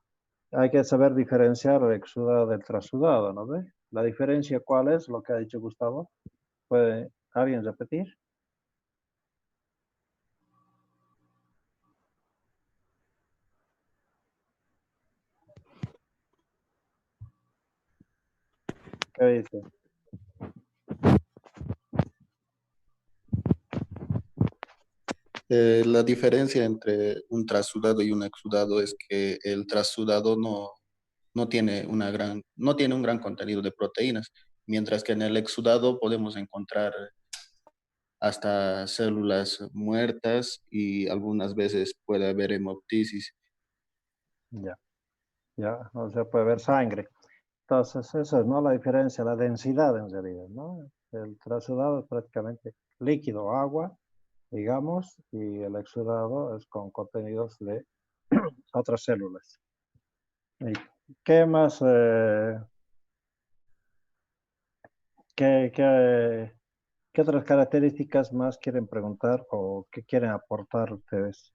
hay que saber diferenciar el exudado del trasudado, ¿no ve? ¿La diferencia cuál es? Lo que ha dicho Gustavo. ¿Puede alguien repetir? ¿Qué dice? La diferencia entre un trasudado y un exudado es que el trasudado no tiene no tiene un gran contenido de proteínas, mientras que en el exudado podemos encontrar hasta células muertas y algunas veces puede haber hemoptisis. Ya, o sea, puede haber sangre. Entonces, eso es, ¿no? La diferencia, la densidad en realidad, ¿no? El trasudado es prácticamente líquido, agua, digamos, y el exudado es con contenidos de otras células. ¿Y qué más, qué otras características más quieren preguntar o qué quieren aportar ustedes?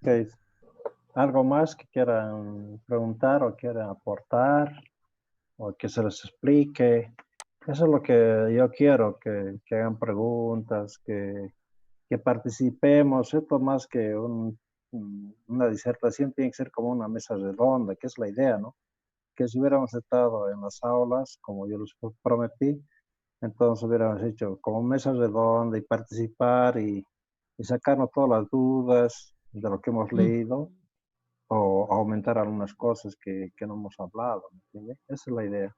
¿Qué, algo más que quieran preguntar o quieran aportar o que se les explique? Eso es lo que yo quiero, que hagan preguntas, que participemos. Esto más que una disertación tiene que ser como una mesa redonda, que es la idea, ¿no? Que si hubiéramos estado en las aulas, como yo les prometí, entonces hubiéramos hecho como mesa redonda y participar y sacarnos todas las dudas de lo que hemos leído o aumentar algunas cosas que no hemos hablado, ¿me entiende? Esa es la idea.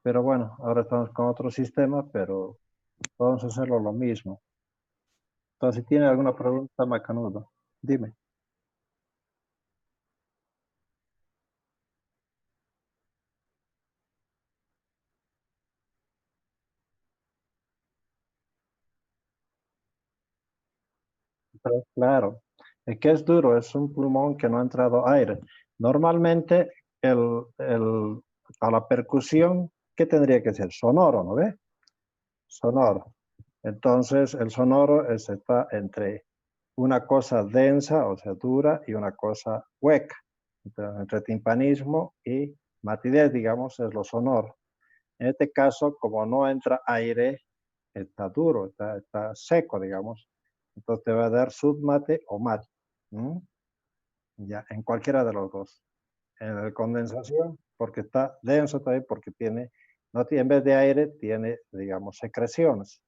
Pero bueno, ahora estamos con otro sistema, pero podemos hacerlo lo mismo. Entonces, si tiene alguna pregunta, Macanudo, dime. Pero claro, es que es duro, es un pulmón que no ha entrado aire. Normalmente, a la percusión, ¿qué tendría que ser? Sonoro, ¿no ve? Sonoro. Entonces, el sonoro está entre una cosa densa, o sea, dura, y una cosa hueca. Entonces, entre timpanismo y matidez, digamos, es lo sonoro. En este caso, como no entra aire, está duro, está seco, digamos. Entonces te va a dar submate o mate. ¿Mm? Ya, en cualquiera de los dos. En la condensación, porque está denso también, porque tiene, no tiene, en vez de aire, tiene, digamos, secreciones.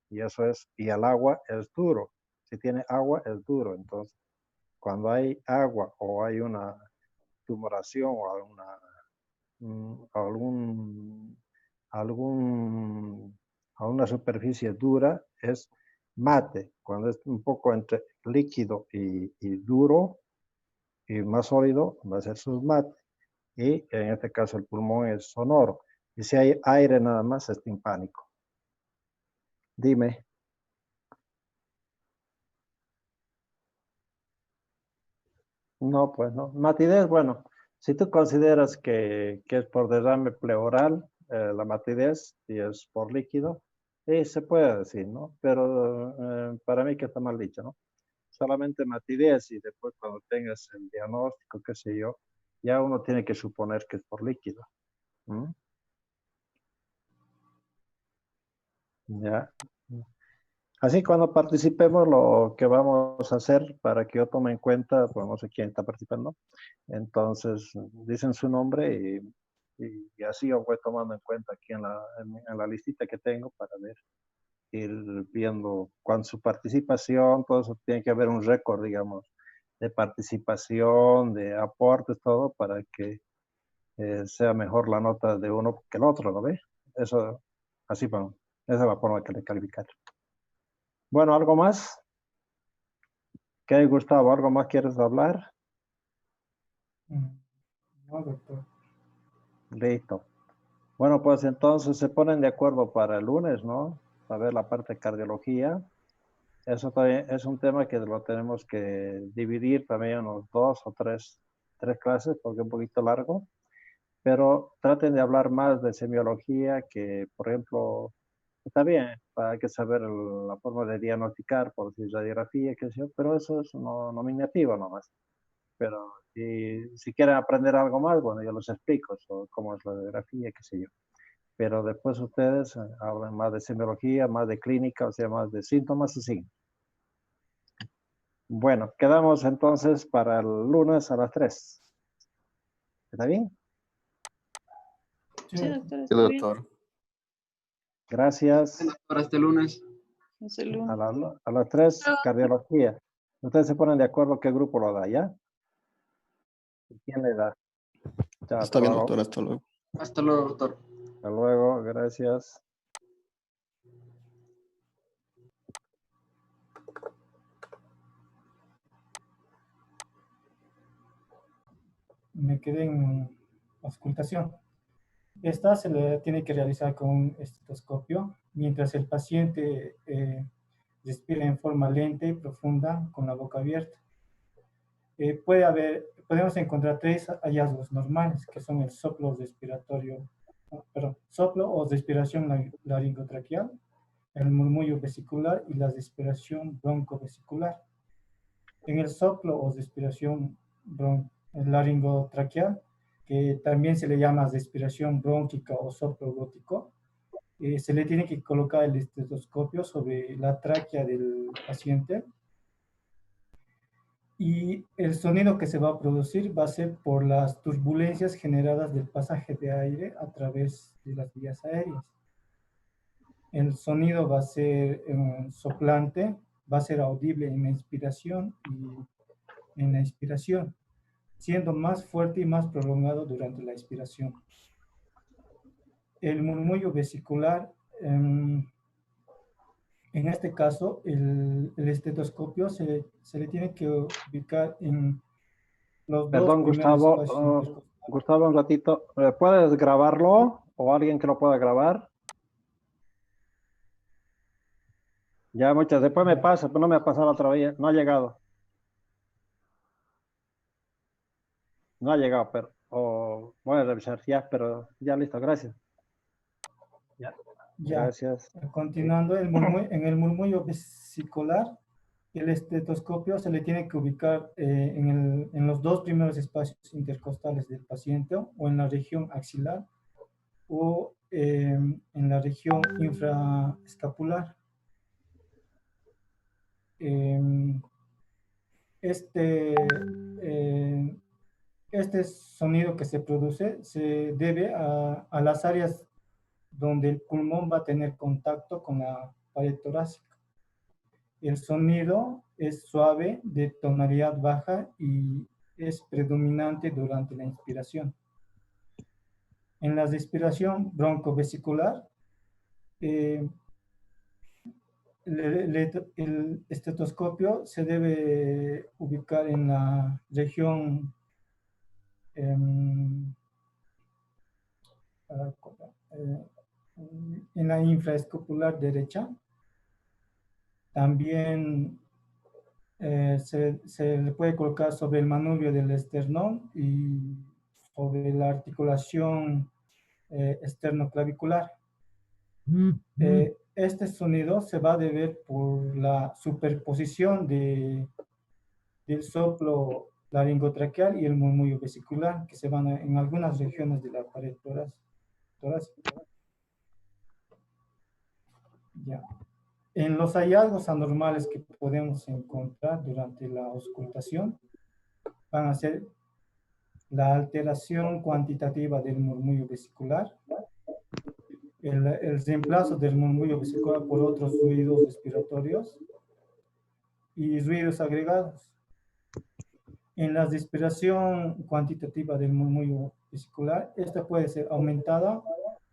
Y eso es, y el agua es duro. Si tiene agua, es duro. Entonces, cuando hay agua o hay una tumoración o algún, alguna superficie dura, es mate. Cuando es un poco entre líquido y duro y más sólido, va a ser submate. Y en este caso el pulmón es sonoro. Y si hay aire nada más, es timpánico. Dime. No, pues no. Matidez, bueno, si tú consideras que es por derrame pleural, la matidez, y es por líquido, se puede decir, ¿no? Pero para mí que está mal dicho, ¿no? Solamente matidez y después cuando tengas el diagnóstico, qué sé yo, ya uno tiene que suponer que es por líquido. ¿Mm? Ya. Así cuando participemos, lo que vamos a hacer para que yo tome en cuenta, pues no sé quién está participando, entonces dicen su nombre y así yo voy tomando en cuenta aquí en la listita que tengo para ver, ir viendo con su participación, todo eso tiene que haber un récord, digamos, de participación, de aportes, todo para que sea mejor la nota de uno que el otro, ¿no ve? Eso, así, bueno, esa es la forma que le calificar. Bueno, ¿algo más? ¿Qué hay, Gustavo? ¿Algo más quieres hablar? No, doctor. Listo. Bueno, pues entonces se ponen de acuerdo para el lunes, ¿no? Para ver la parte de cardiología. Eso también es un tema que lo tenemos que dividir también en los dos o tres clases porque es un poquito largo. Pero traten de hablar más de semiología que, por ejemplo, está bien, hay que saber la forma de diagnosticar por si radiografía, qué sé yo, pero eso es nominativo nomás. Pero si quieren aprender algo más, bueno, yo les explico cómo es la radiografía, qué sé yo. Pero después ustedes hablan más de semiología, más de clínica, o sea, más de síntomas y signos. Bueno, quedamos entonces para el lunes a las 3. ¿Está bien? Sí, doctor, Sí, está bien. doctor. Gracias. Para este lunes. Es el lunes. A las 3, cardiología. Ustedes se ponen de acuerdo qué grupo lo da, ¿ya? ¿Quién le da? Chao, Está bien, luego. doctor. Hasta luego. Hasta luego, doctor. Hasta luego, gracias. Me quedé en auscultación. Esta se le tiene que realizar con un estetoscopio mientras el paciente respira en forma lenta y profunda con la boca abierta. Podemos encontrar tres hallazgos normales, que son el soplo respiratorio, soplo o respiración laringotraqueal, el murmullo vesicular y la respiración broncovesicular. En el soplo o respiración laringotraqueal, que también se le llama respiración brónquica o soplo glótico, se le tiene que colocar el estetoscopio sobre la tráquea del paciente y el sonido que se va a producir va a ser por las turbulencias generadas del pasaje de aire a través de las vías aéreas. El sonido va a ser soplante, va a ser audible en la inspiración y en la expiración, siendo más fuerte y más prolongado durante la expiración. El murmullo vesicular, en este caso, el estetoscopio se le tiene que ubicar en los dos Perdón, primeros Gustavo. espacios intercostales. Gustavo, un ratito. ¿Puedes grabarlo o alguien que lo pueda grabar? Ya, muchas. Después me pasa, pero no me ha pasado otra vez. No ha llegado. No ha llegado, pero voy a revisar ya, pero ya listo. Gracias. Ya. Ya, Gracias. continuando, en el murmullo vesicular, el estetoscopio se le tiene que ubicar en los dos primeros espacios intercostales del paciente o en la región axilar o en la región infraescapular. Este, este sonido que se produce se debe a las áreas donde el pulmón va a tener contacto con la pared torácica. El sonido es suave, de tonalidad baja y es predominante durante la inspiración. En la respiración broncovesicular, el estetoscopio se debe ubicar en la región en la infraescapular derecha. También se le puede colocar sobre el manubrio del esternón y sobre la articulación esternoclavicular. Este sonido se va a deber por la superposición del soplo laringotraqueal y el murmullo vesicular que se van en algunas regiones de la pared torácica. Ya. En los hallazgos anormales que podemos encontrar durante la auscultación van a ser la alteración cuantitativa del murmullo vesicular, el reemplazo del murmullo vesicular por otros ruidos respiratorios y ruidos agregados. En la respiración cuantitativa del murmullo vesicular, esta puede ser aumentada,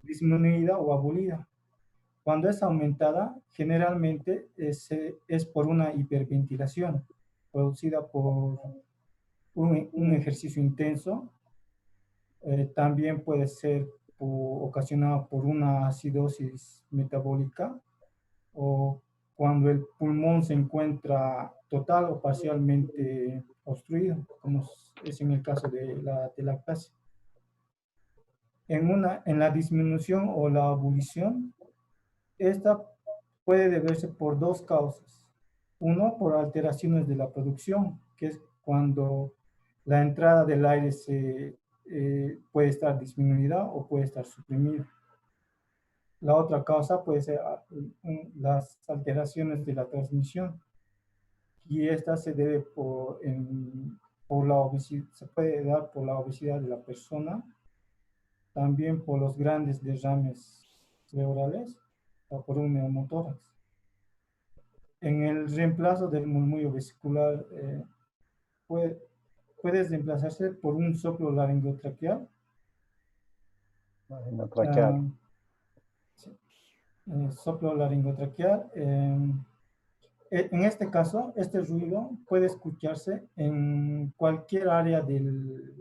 disminuida o abolida. Cuando es aumentada, generalmente es por una hiperventilación producida por un ejercicio intenso. También puede ser ocasionado por una acidosis metabólica o cuando el pulmón se encuentra total o parcialmente obstruido, como es en el caso de la lactasia. En la disminución o la abolición, esta puede deberse por dos causas. Uno, por alteraciones de la producción, que es cuando la entrada del aire puede estar disminuida o puede estar suprimida. La otra causa puede ser las alteraciones de la transmisión. Y esta se debe por la obesidad, se puede dar por la obesidad de la persona, también por los grandes derrames pleurales o por un neumotórax. En el reemplazo del murmullo vesicular puede reemplazarse por un soplo laringotraqueal. Laringotraqueal. Soplo laringotraqueal. En este caso, este ruido puede escucharse en cualquier área del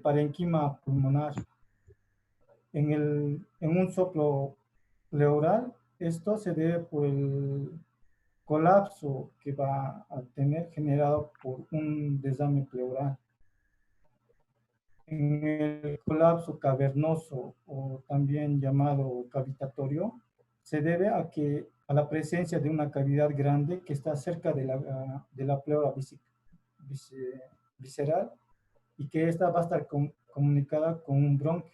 parénquima pulmonar. En un soplo pleural, esto se debe por el colapso que va a tener generado por un desame pleural. En el colapso cavernoso o también llamado cavitatorio, se debe a la presencia de una cavidad grande que está cerca de la pleura visceral y que esta va a estar comunicada con un bronquio.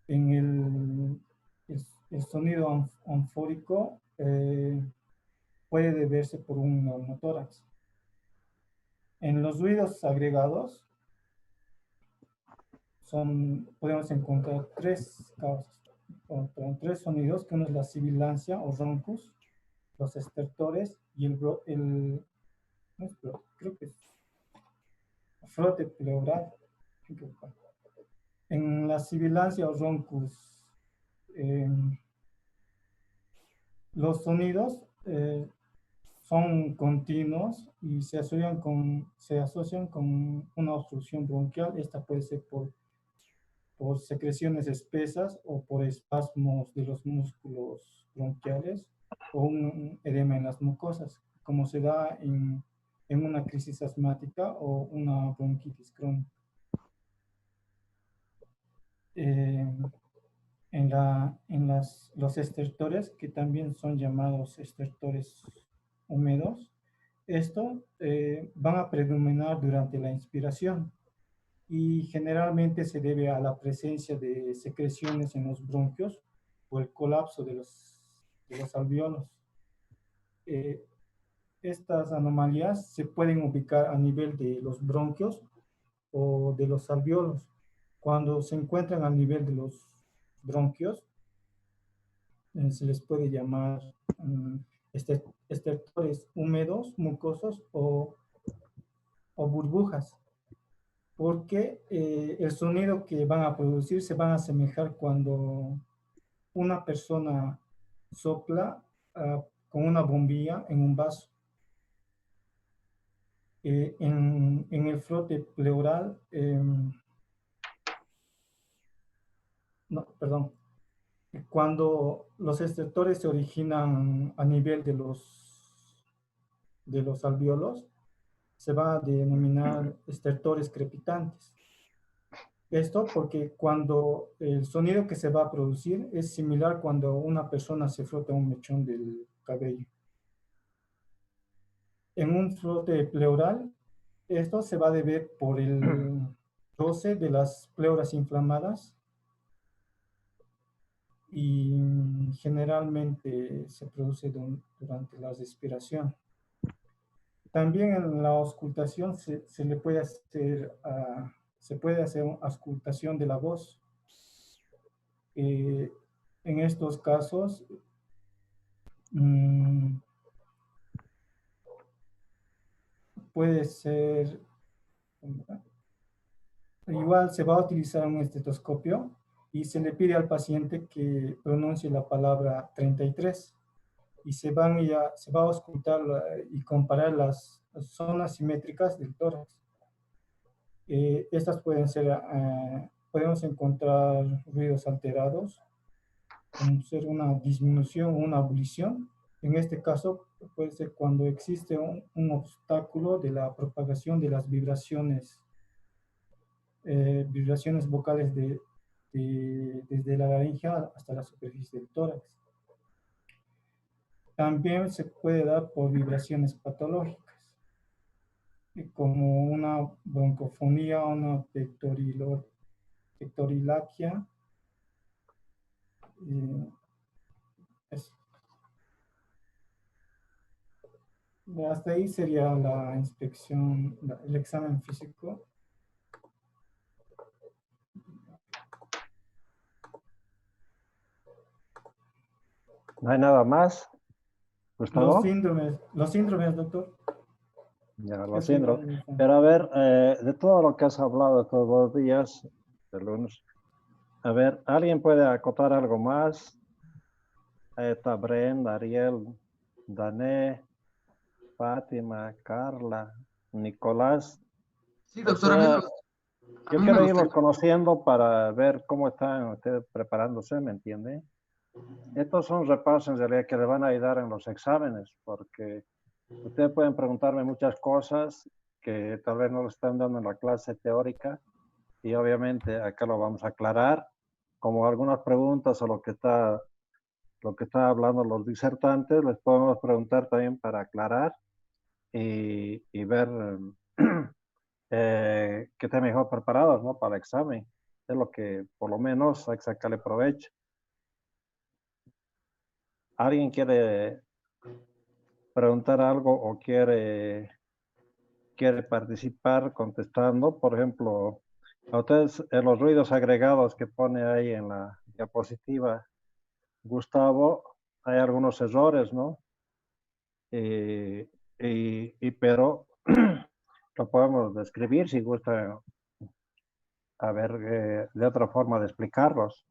en el sonido anfórico puede deberse por un neumotórax. En los ruidos agregados podemos encontrar tres causas, tres sonidos, que uno es la sibilancia o roncus, los estertores y creo que es frote pleural. En la sibilancia o roncus, los sonidos son continuos y se asocian con una obstrucción bronquial. Esta puede ser por secreciones espesas o por espasmos de los músculos bronquiales o un edema en las mucosas, como se da en una crisis asmática o una bronquitis crónica. Los estertores, que también son llamados estertores húmedos, estos van a predominar durante la inspiración y generalmente se debe a la presencia de secreciones en los bronquios o el colapso de los alveolos. Estas anomalías se pueden ubicar a nivel de los bronquios o de los alveolos. Cuando se encuentran a nivel de los bronquios, se les puede llamar estertores húmedos, mucosos o burbujas, porque el sonido que van a producir se van a asemejar cuando una persona sopla con una bombilla en un vaso. En el frote pleural, cuando los estertores se originan a nivel de los alveolos, se va a denominar estertores crepitantes. Esto porque cuando el sonido que se va a producir es similar cuando una persona se frota un mechón del cabello. En un frote pleural, esto se va a deber por el roce de las pleuras inflamadas y generalmente se produce durante la respiración. También en la auscultación se puede hacer una auscultación de la voz. En estos casos, puede ser, igual se va a utilizar un estetoscopio y se le pide al paciente que pronuncie la palabra 33 y se va a auscultar y comparar las zonas simétricas del tórax. Estas pueden ser, podemos encontrar ruidos alterados, como ser una disminución o una abolición. En este caso puede ser cuando existe un obstáculo de la propagación de las vibraciones vocales desde la laringe hasta la superficie del tórax. También se puede dar por vibraciones patológicas, como una broncofonía, una pectorilaquia. Hasta ahí sería la inspección, el examen físico. ¿No hay nada más, Gustavo? Los síndromes, doctor. Ya, los síndromes. Pero a ver, de todo lo que has hablado estos 2 días, de lunes, a ver, ¿alguien puede acotar algo más? Está Brenda, Ariel, Dané, Fátima, Carla, Nicolás. Sí, doctor, yo quiero irlos conociendo para ver cómo están ustedes preparándose, ¿me entiende? Estos son repasos en realidad que le van a ayudar en los exámenes, porque ustedes pueden preguntarme muchas cosas que tal vez no lo están dando en la clase teórica y obviamente acá lo vamos a aclarar, como algunas preguntas o lo que está hablando los disertantes, les podemos preguntar también para aclarar y ver que estén mejor preparados, ¿no? Para el examen. Es lo que por lo menos hay que sacarle provecho. ¿Alguien quiere preguntar algo o quiere participar contestando? Por ejemplo, a ustedes los ruidos agregados que pone ahí en la diapositiva, Gustavo, hay algunos errores, ¿no? Pero lo podemos describir si gusta, a ver, de otra forma de explicarlos.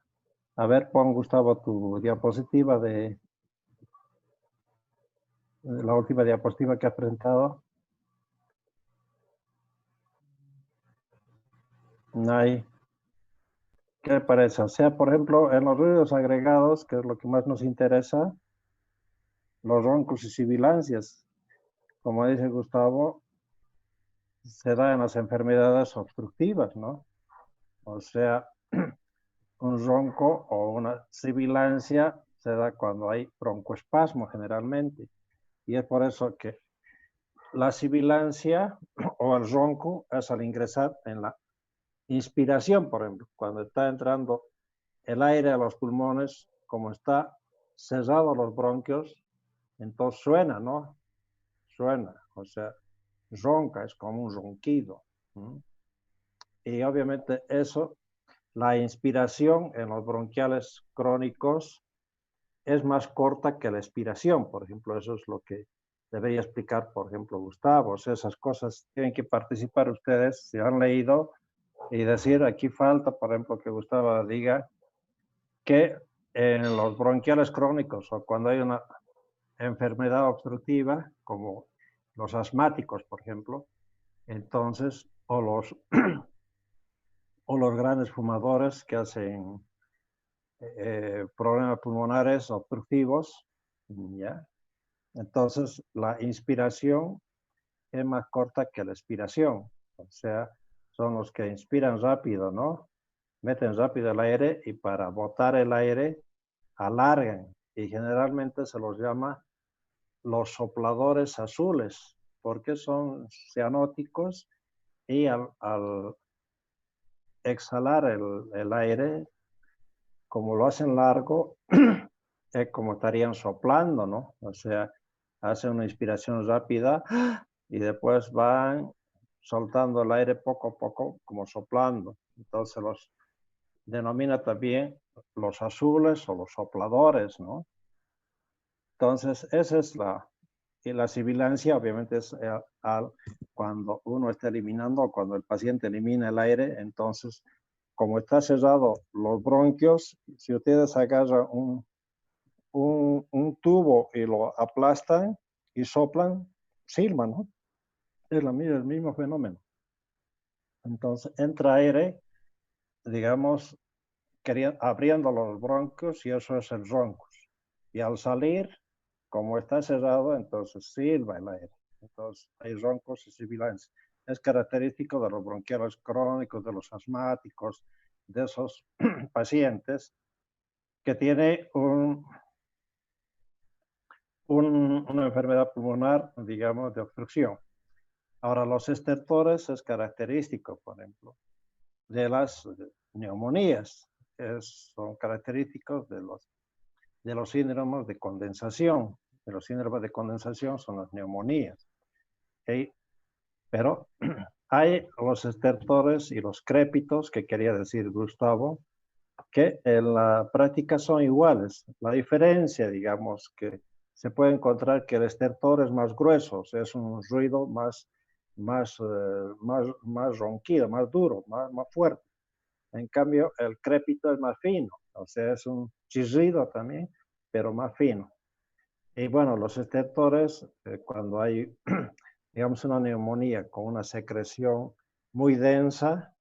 A ver, pon, Gustavo, tu diapositiva de la última diapositiva que has presentado. Ahí. ¿Qué le parece? O sea, por ejemplo, en los ruidos agregados, que es lo que más nos interesa, los roncos y sibilancias, como dice Gustavo, se da en las enfermedades obstructivas, ¿no? O sea, un ronco o una sibilancia se da cuando hay broncoespasmo generalmente. Y es por eso que la sibilancia o el ronco es al ingresar en la inspiración, por ejemplo, cuando está entrando el aire a los pulmones, como está cerrado los bronquios, entonces suena, ¿no? Suena, o sea, ronca, es como un ronquido. ¿No? Y obviamente eso, la inspiración en los bronquiales crónicos es más corta que la expiración, por ejemplo, eso es lo que debería explicar, por ejemplo, Gustavo. O sea, esas cosas tienen que participar ustedes, si han leído, y decir, aquí falta, por ejemplo, que Gustavo diga que en los bronquiales crónicos o cuando hay una enfermedad obstructiva, como los asmáticos, por ejemplo, entonces, o los grandes fumadores que hacen problemas pulmonares obstructivos, ¿ya? Entonces, la inspiración es más corta que la expiración. O sea, son los que inspiran rápido, ¿no? Meten rápido el aire y para botar el aire alargan. Y generalmente se los llama los sopladores azules, porque son cianóticos y al exhalar el aire, como lo hacen largo, es como estarían soplando, ¿no? O sea, hacen una inspiración rápida y después van soltando el aire poco a poco, como soplando. Entonces los denomina también los azules o los sopladores, ¿no? Entonces, esa es y la sibilancia, obviamente, es cuando uno está eliminando o cuando el paciente elimina el aire, entonces, como está cerrado los bronquios, si ustedes agarran un tubo y lo aplastan y soplan, silban, ¿no? Es el mismo fenómeno. Entonces, entra aire, digamos, abriendo los bronquios y eso es el roncos. Y al salir, como está cerrado, entonces silba el aire. Entonces hay roncos y sibilancias. Es característico de los bronquiales crónicos, de los asmáticos, de esos pacientes que tiene una enfermedad pulmonar, digamos, de obstrucción. Ahora, los estertores es característico, por ejemplo, de las neumonías. Son característicos de los síndromes de condensación. De los síndromes de condensación son las neumonías. ¿Okay? Pero hay los estertores y los crépitos, que quería decir Gustavo, que en la práctica son iguales. La diferencia, digamos, que se puede encontrar que el estertor es más grueso, o sea, es un ruido más ronquido, más duro, más fuerte. En cambio, el crépito es más fino, o sea, es un chirrido también, pero más fino. Y bueno, los estertores, cuando hay, digamos, una neumonía con una secreción muy densa,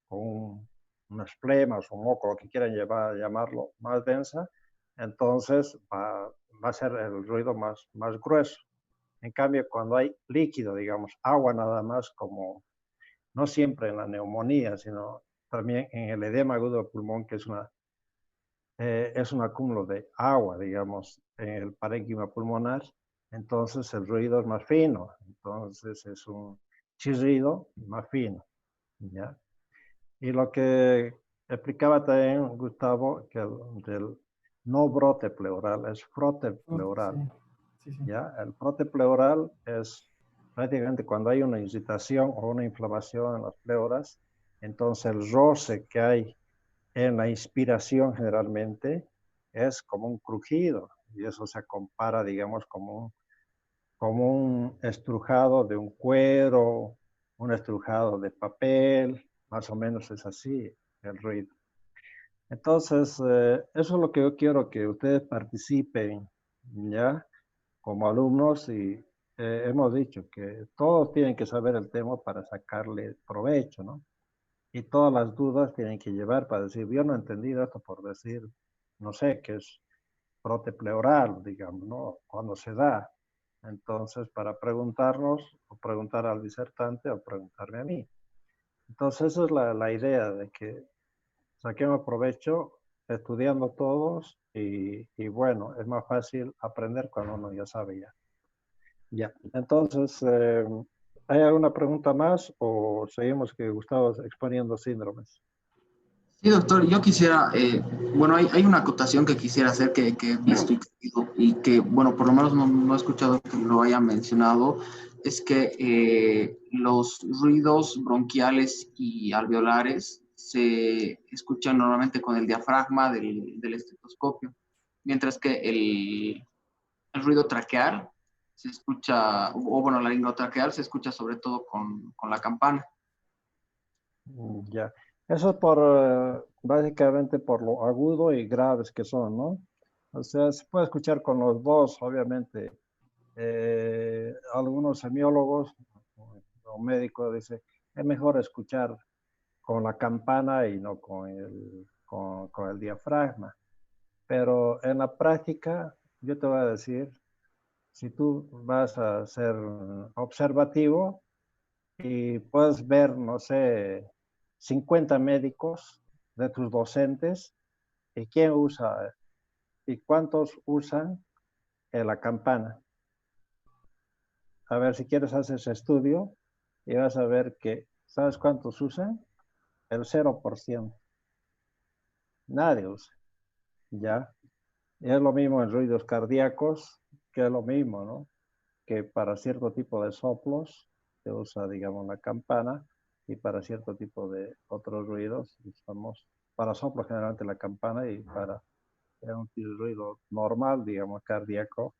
con unas flemas, un moco, lo que quieran llamarlo, más densa, entonces va a ser el ruido más grueso. En cambio, cuando hay líquido, digamos, agua nada más, como no siempre en la neumonía, sino también en el edema agudo del pulmón, que es un acúmulo de agua, digamos, en el parénquima pulmonar, entonces el ruido es más fino, entonces es un chirrido más fino, ¿ya? Y lo que explicaba también Gustavo que del no brote pleural, es frote pleural. Sí, sí, sí. ¿Ya? El frote pleural es prácticamente cuando hay una incitación o una inflamación en las pleuras, entonces el roce que hay en la inspiración generalmente es como un crujido y eso se compara, digamos, como un estrujado de un cuero, un estrujado de papel, más o menos es así el ruido. Entonces, eso es lo que yo quiero que ustedes participen, ¿ya? Como alumnos y hemos dicho que todos tienen que saber el tema para sacarle provecho, ¿no? Y todas las dudas tienen que llevar para decir, yo no he entendido esto por decir, no sé, qué es brote pleural, digamos, ¿no? Cuando se da. Entonces, para preguntarnos, o preguntar al disertante, o preguntarme a mí. Entonces, esa es la idea de que saquemos provecho estudiando todos y bueno, es más fácil aprender cuando uno ya sabe ya. Ya, entonces, ¿hay alguna pregunta más o seguimos que Gustavo exponiendo síndromes? Sí, doctor, yo quisiera, bueno, hay una acotación que quisiera hacer que he visto y que, bueno, por lo menos no he escuchado que lo haya mencionado, es que los ruidos bronquiales y alveolares se escuchan normalmente con el diafragma del estetoscopio, mientras que el ruido traqueal se escucha, o bueno, la laringotraqueal se escucha sobre todo con la campana. Ya, eso es por, básicamente por lo agudo y graves que son, ¿no? O sea, se puede escuchar con los dos, obviamente. Algunos semiólogos o médicos dicen, es mejor escuchar con la campana y no con el diafragma. Pero en la práctica, yo te voy a decir, si tú vas a ser observativo y puedes ver, no sé, 50 médicos de tus docentes, ¿y quién usa y cuántos usan la campana? A ver, si quieres hacer ese estudio y vas a ver que, ¿sabes cuántos usan? El 0%. Nadie usa, ¿ya? Y es lo mismo en ruidos cardíacos, que es lo mismo, ¿no? Que para cierto tipo de soplos se usa, digamos, la campana y para cierto tipo de otros ruidos usamos, para soplos generalmente la campana y para un ruido normal, digamos, cardíaco,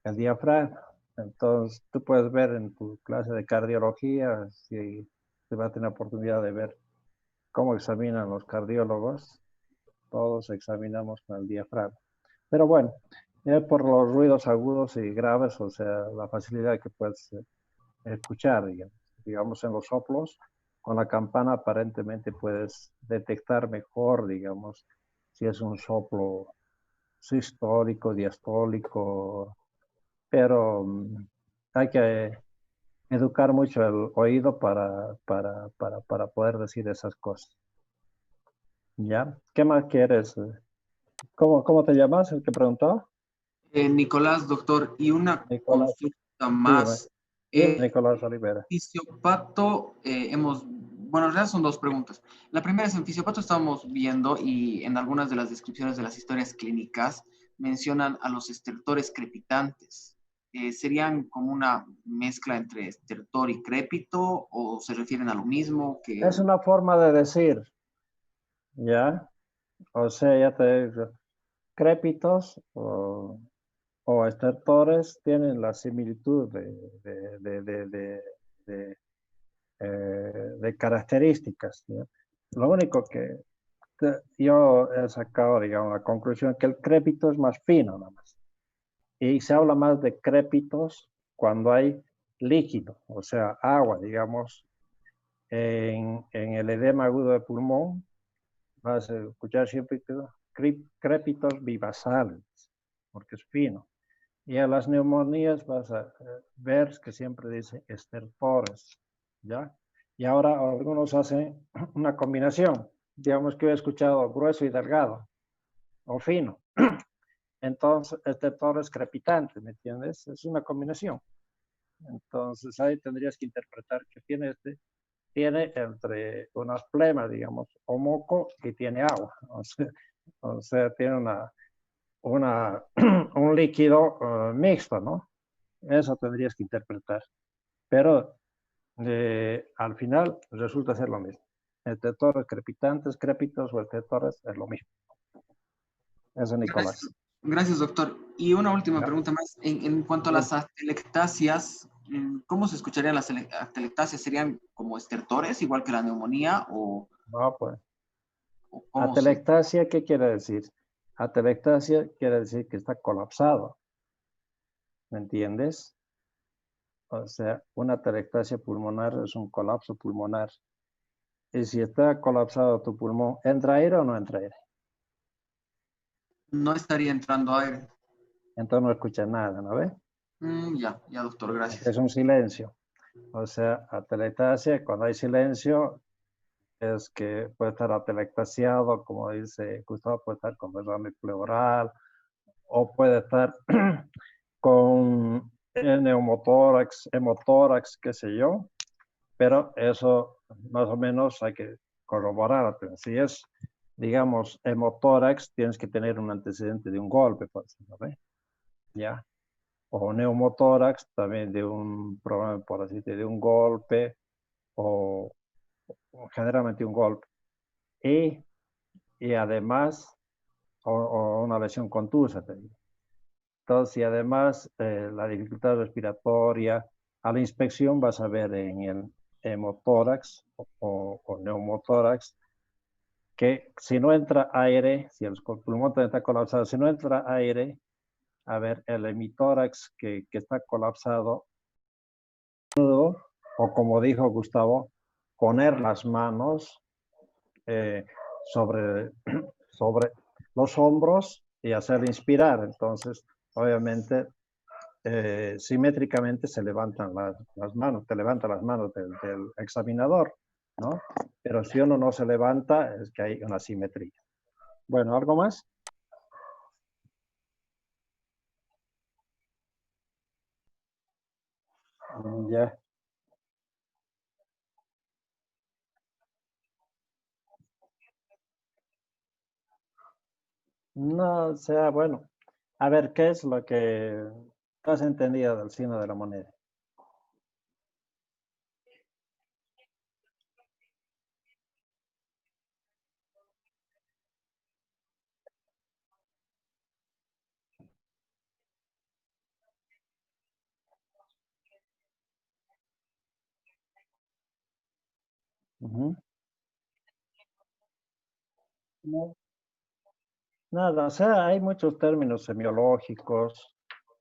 el diafragma. Entonces, tú puedes ver en tu clase de cardiología, si te vas a tener oportunidad de ver cómo examinan los cardiólogos, todos examinamos con el diafragma. Pero bueno, por los ruidos agudos y graves, o sea, la facilidad que puedes escuchar, digamos, en los soplos, con la campana aparentemente puedes detectar mejor, digamos, si es un soplo sistólico, diastólico, pero hay que educar mucho el oído para poder decir esas cosas. ¿Ya? ¿Qué más quieres? ¿Cómo te llamas, el que preguntaba? Nicolás, doctor, y una Nicolás. consulta Dime, más. dime, Nicolás Olivera. Fisiopato, bueno, en realidad son dos preguntas. La primera es, en fisiopato estamos viendo y en algunas de las descripciones de las historias clínicas mencionan a los estertores crepitantes. ¿Serían como una mezcla entre estertor y crépito o se refieren a lo mismo? Es una forma de decir, ¿ya? O sea, ya te digo, crépitos o estertores tienen la similitud de características, ¿ya? Lo único que yo he sacado, digamos, la conclusión que el crépito es más fino nada más. Y se habla más de crépitos cuando hay líquido, o sea, agua, digamos, en el edema agudo de pulmón, vas a escuchar siempre crépitos vivasales, porque es fino. Y a las neumonías vas a ver que siempre dice estertores, ¿ya? Y ahora algunos hacen una combinación. Digamos que he escuchado grueso y delgado, o fino. Entonces, estertores crepitantes, ¿me entiendes? Es una combinación. Entonces, ahí tendrías que interpretar que tiene tiene entre unas flemas, digamos, o moco y tiene agua. O sea tiene un líquido mixto, ¿no? Eso tendrías que interpretar. Pero al final resulta ser lo mismo. Etetores crepitantes, crépitos o etetores es lo mismo. Eso, Nicolás. Gracias, doctor. Y una última Ya. pregunta más. En cuanto a las atelectasias, ¿cómo se escucharían las atelectasias? ¿Serían como estertores, igual que la neumonía? No, pues. ¿O cómo Atelectasia, ¿qué quiere decir? Atelectasia quiere decir que está colapsado. ¿Me entiendes? O sea, una atelectasia pulmonar es un colapso pulmonar. Y si está colapsado tu pulmón, ¿entra aire o no entra aire? no estaría entrando aire? Entonces no escucha nada, ¿no ves? Ya, doctor, gracias. Es un silencio. O sea, atelectasia, cuando hay silencio, es que puede estar atelectasiado, como dice Gustavo, puede estar con derrame pleural, o puede estar con neumotórax, hemotórax, qué sé yo, pero eso más o menos hay que corroborar. Si es, digamos, hemotórax, tienes que tener un antecedente de un golpe, por ejemplo, ¿no? ¿Ya? O neumotórax, también de un problema, por así decirlo, de un golpe, o generalmente un golpe. Y además, o una lesión contusa, te digo. Entonces, y además la dificultad respiratoria, a la inspección vas a ver en el hemotórax o neumotórax que si no entra aire, si el pulmón está colapsado, si no entra aire, a ver, el hemitórax que está colapsado, o como dijo Gustavo, poner las manos sobre, sobre los hombros y hacer inspirar. Entonces, obviamente, simétricamente se levantan las manos, te levanta las manos del examinador, ¿no? Pero si uno no se levanta, es que hay una simetría. Bueno, ¿algo más? Ya. No, o sea, bueno. A ver, ¿qué es lo que has entendido del signo de la moneda? Uh-huh. No, nada, o sea, hay muchos términos semiológicos,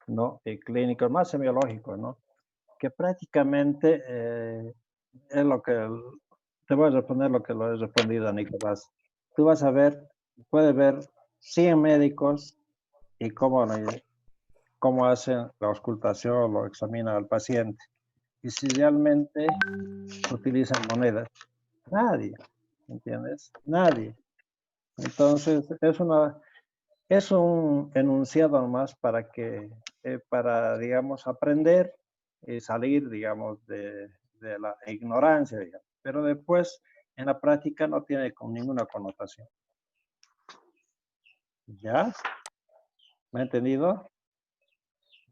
¿no? Y clínicos, más semiológicos, ¿no? Que prácticamente es lo que, te voy a responder lo que lo he respondido a Nicolás. Tú vas a ver, puedes ver 100 médicos y cómo hacen la auscultación, lo examinan al paciente. Y si realmente utilizan monedas, nadie, ¿entiendes? Nadie. Entonces, es un enunciado más para, digamos, aprender y salir, digamos, de la ignorancia, digamos. Pero después, en la práctica, no tiene ninguna connotación. ¿Ya? ¿Me ha entendido?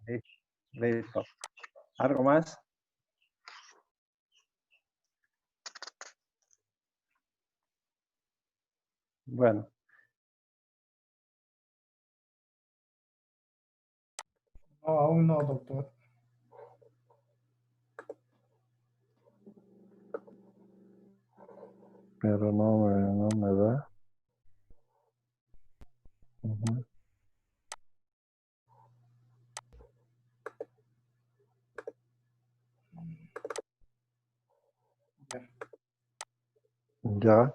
Sí, listo. ¿Algo más? Bueno. No, aún no, doctor. Pero no me da. Uh-huh. Ya.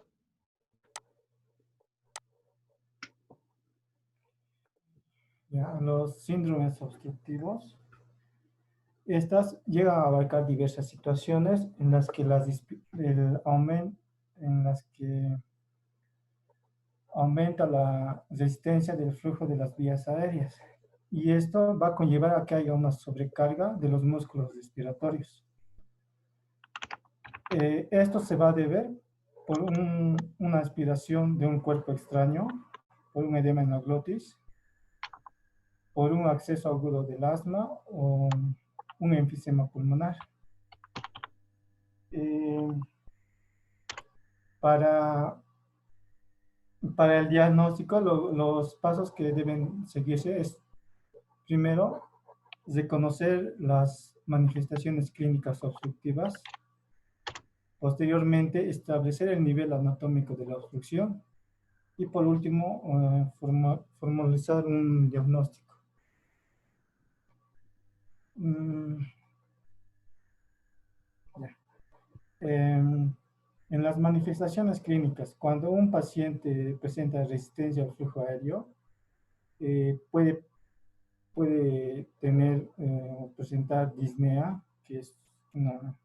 Ya, los síndromes obstructivos. Estas llegan a abarcar diversas situaciones en las que en las que aumenta la resistencia del flujo de las vías aéreas. Y esto va a conllevar a que haya una sobrecarga de los músculos respiratorios. Esto se va a deber por una aspiración de un cuerpo extraño, por un edema en la glotis, por un acceso agudo del asma o un enfisema pulmonar. Para el diagnóstico, los pasos que deben seguirse es, primero, reconocer las manifestaciones clínicas obstructivas. Posteriormente, establecer el nivel anatómico de la obstrucción. Y por último, formalizar un diagnóstico. En las manifestaciones clínicas, cuando un paciente presenta resistencia al flujo aéreo, puede tener o presentar disnea, que es una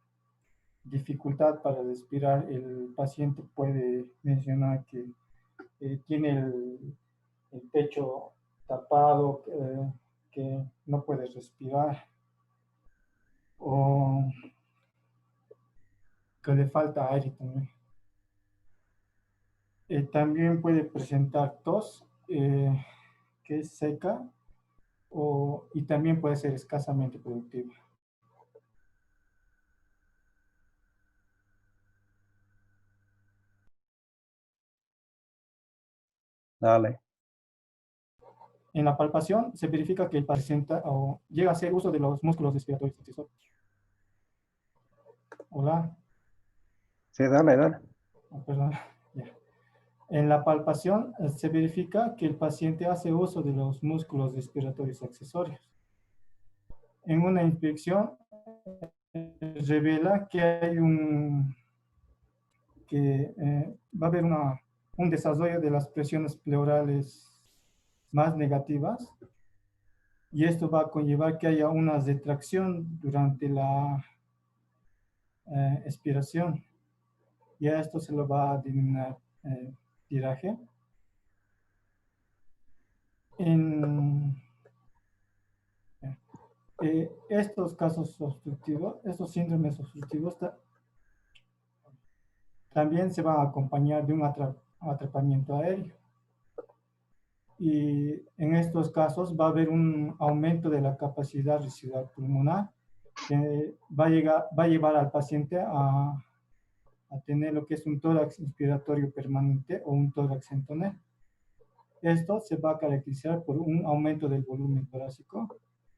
dificultad para respirar. El paciente puede mencionar que tiene el pecho tapado, que no puede respirar, o que le falta aire también. También puede presentar tos, que es seca, y también puede ser escasamente productiva. Dale. En la palpación se verifica que el paciente llega a hacer uso de los músculos respiratorios accesorios. Hola. Sí, dale. Perdón. Ya. En la palpación se verifica que el paciente hace uso de los músculos respiratorios accesorios. En una inspección revela que hay va a haber un desarrollo de las presiones pleurales más negativas, y esto va a conllevar que haya una retracción durante la expiración, y a esto se lo va a denominar tiraje. Estos casos obstructivos, estos síndromes obstructivos también se van a acompañar de un atrapamiento aéreo. Y en estos casos va a haber un aumento de la capacidad residual pulmonar, que va a llevar al paciente a tener lo que es un tórax inspiratorio permanente o un tórax en tonel. Esto se va a caracterizar por un aumento del volumen torácico,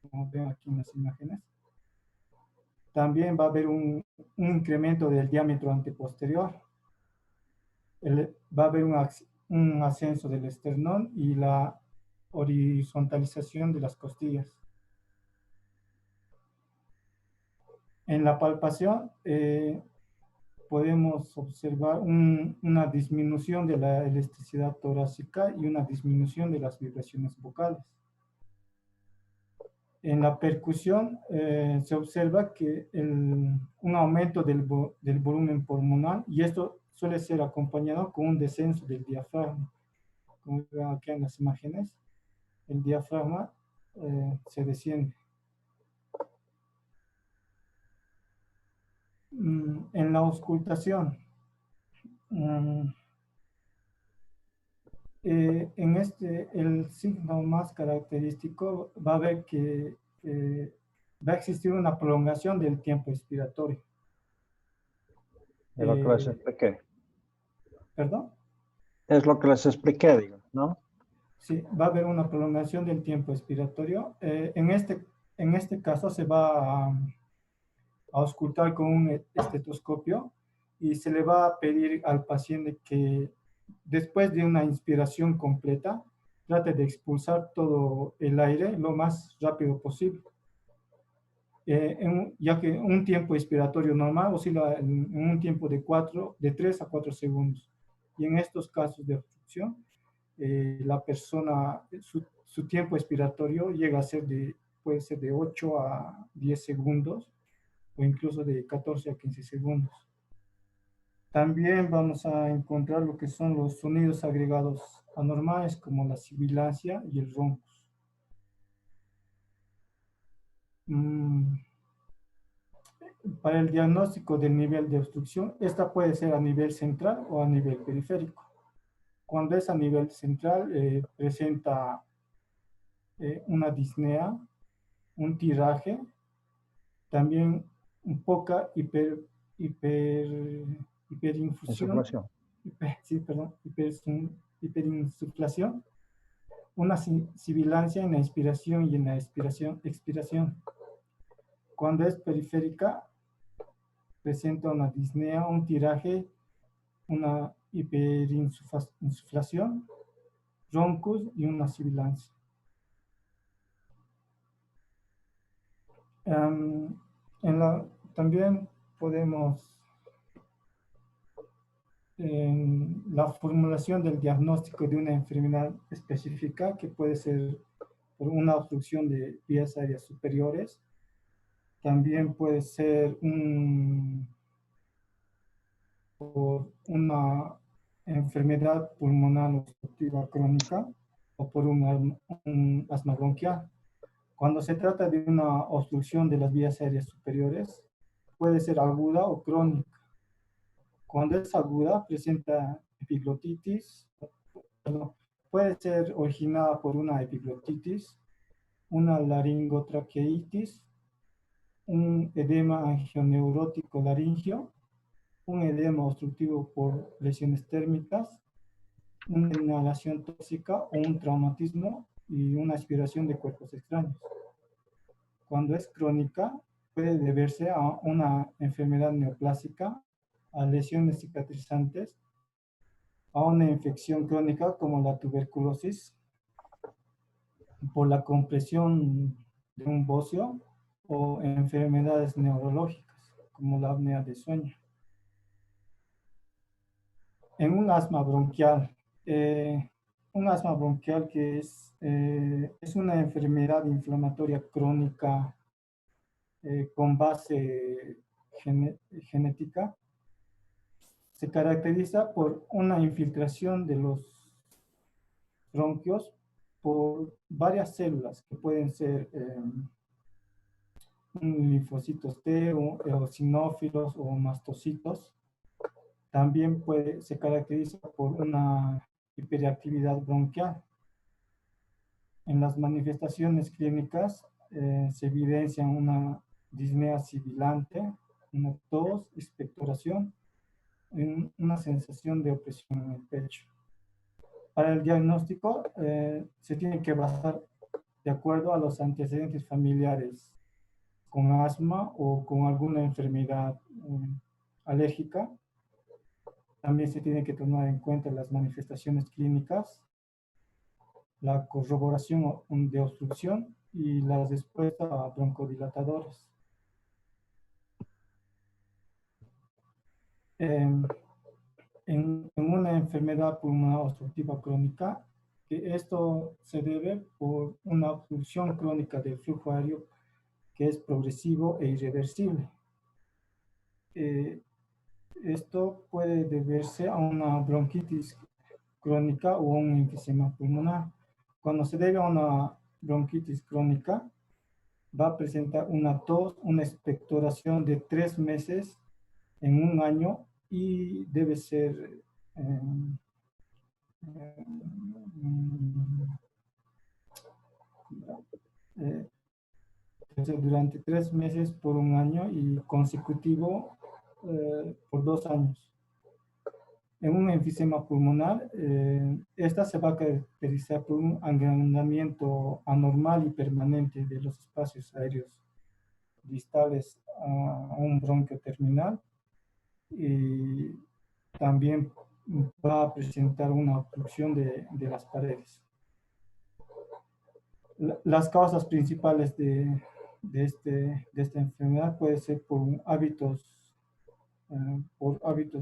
como ven aquí en las imágenes. También va a haber un incremento del diámetro anteposterior. Va a haber un ascenso del esternón y la horizontalización de las costillas. En la palpación podemos observar una disminución de la elasticidad torácica y una disminución de las vibraciones vocales. En la percusión se observa que un aumento del volumen pulmonar, y esto suele ser acompañado con un descenso del diafragma. Como ven aquí en las imágenes, el diafragma se desciende. En la auscultación, el signo más característico va a ver que va a existir una prolongación del tiempo expiratorio. Es lo que les expliqué. ¿Perdón? Es lo que les expliqué, digo, ¿no? Sí, va a haber una prolongación del tiempo expiratorio. En este caso se va a auscultar con un estetoscopio, y se le va a pedir al paciente que después de una inspiración completa trate de expulsar todo el aire lo más rápido posible. Ya que un tiempo expiratorio normal oscila en un tiempo de 3 a 4 segundos. Y en estos casos de obstrucción, la persona, su tiempo expiratorio llega a ser puede ser de 8 a 10 segundos, o incluso de 14 a 15 segundos. También vamos a encontrar lo que son los sonidos agregados anormales, como la sibilancia y el roncos. para el diagnóstico del nivel de obstrucción, esta puede ser a nivel central o a nivel periférico. Cuando es a nivel central, presenta una disnea, un tiraje, también un poca hiperinfusión, hiperinsuflación, una sibilancia en la inspiración y en la expiración. Cuando es periférica, presenta una disnea, un tiraje, una hiperinsuflación, roncus y una sibilancia. También podemos, en la formulación del diagnóstico de una enfermedad específica, que puede ser por una obstrucción de vías aéreas superiores, también puede ser por una enfermedad pulmonar obstructiva crónica o por un asma bronquial. Cuando se trata de una obstrucción de las vías aéreas superiores, puede ser aguda o crónica. Cuando es aguda, presenta epiglotitis, puede ser originada por una epiglotitis, una laringotraqueitis, un edema angioneurótico laringio, un edema obstructivo por lesiones térmicas, una inhalación tóxica o un traumatismo y una aspiración de cuerpos extraños. Cuando es crónica, puede deberse a una enfermedad neoplásica, a lesiones cicatrizantes, a una infección crónica como la tuberculosis, por la compresión de un bocio o enfermedades neurológicas como la apnea de sueño. En un asma bronquial que es una enfermedad inflamatoria crónica con base genética, se caracteriza por una infiltración de los bronquios por varias células que pueden ser linfocitos T, o eosinófilos o mastocitos. También se caracteriza por una hiperactividad bronquial. En las manifestaciones clínicas se evidencian una disnea sibilante, una tos, expectoración, una sensación de opresión en el pecho. Para el diagnóstico se tiene que basar de acuerdo a los antecedentes familiares con asma o con alguna enfermedad alérgica. También se tiene que tomar en cuenta las manifestaciones clínicas, la corroboración de obstrucción y la respuesta a broncodilatadores. En una enfermedad pulmonar obstructiva crónica, que esto se debe por una obstrucción crónica del flujo aéreo que es progresivo e irreversible. Esto puede deberse a una bronquitis crónica o un enfisema pulmonar. Cuando se debe a una bronquitis crónica, va a presentar una tos, una expectoración de 3 meses en un año y debe ser durante 3 meses por un año y consecutivo por 2 años. En un enfisema pulmonar, esta se va a caracterizar por un agrandamiento anormal y permanente de los espacios aéreos distales a un bronquio terminal, y también va a presentar una obstrucción de las paredes. Las causas principales de esta enfermedad puede ser por hábitos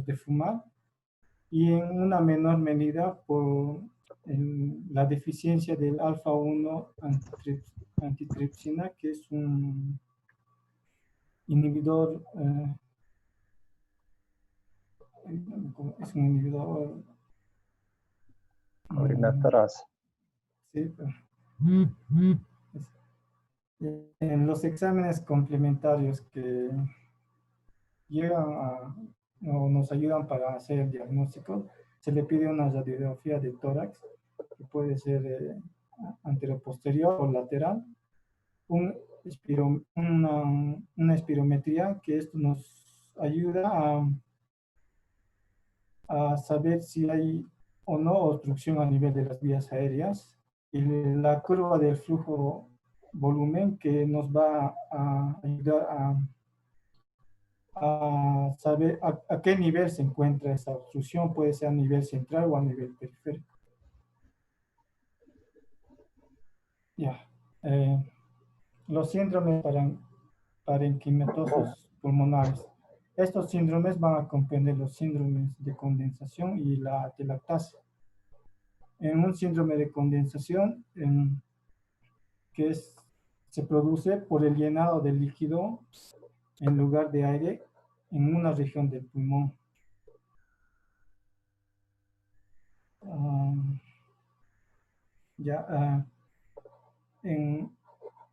de fumar, y en una menor medida por la deficiencia del alfa-1 antitripsina, que es un inhibidor Coordinadoras. Sí, en los exámenes complementarios que llegan o nos ayudan para hacer el diagnóstico, se le pide una radiografía de tórax, que puede ser anteroposterior o lateral, una espirometría, que esto nos ayuda a saber si hay o no obstrucción a nivel de las vías aéreas, y la curva del flujo volumen, que nos va a ayudar a saber a qué nivel se encuentra esa obstrucción, puede ser a nivel central o a nivel periférico. Ya. Los síndromes parenquimatosos pulmonares. Estos síndromes van a comprender los síndromes de condensación y la atelactasia. En un síndrome de condensación, se produce por el llenado de líquido en lugar de aire en una región del pulmón. En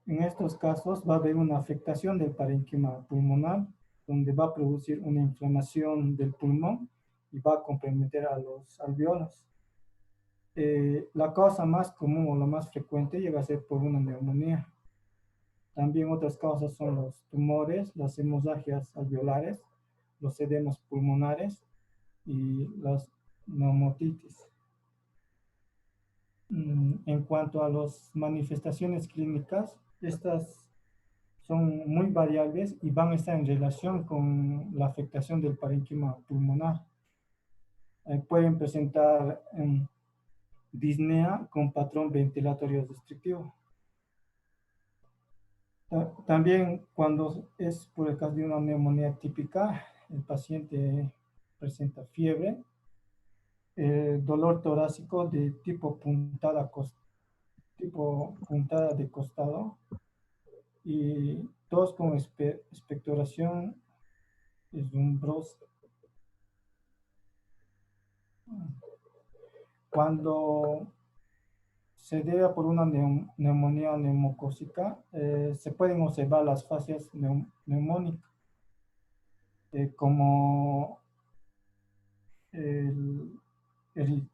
estos casos va a haber una afectación del parénquima pulmonar, donde va a producir una inflamación del pulmón y va a comprometer a los alveolos. La causa más común o la más frecuente llega a ser por una neumonía. También otras causas son los tumores, las hemorragias alveolares, los edemas pulmonares y las pneumotitis. En cuanto a las manifestaciones clínicas, estas son muy variables y van a estar en relación con la afectación del parénquima pulmonar. Pueden presentar disnea con patrón ventilatorio restrictivo. También, cuando es por el caso de una neumonía típica, el paciente presenta fiebre, dolor torácico de tipo puntada de costado, y tos con expectoración eslumbrosa. Cuando se debe por una neumonía neumocócica, se pueden observar las fases neumónicas, como el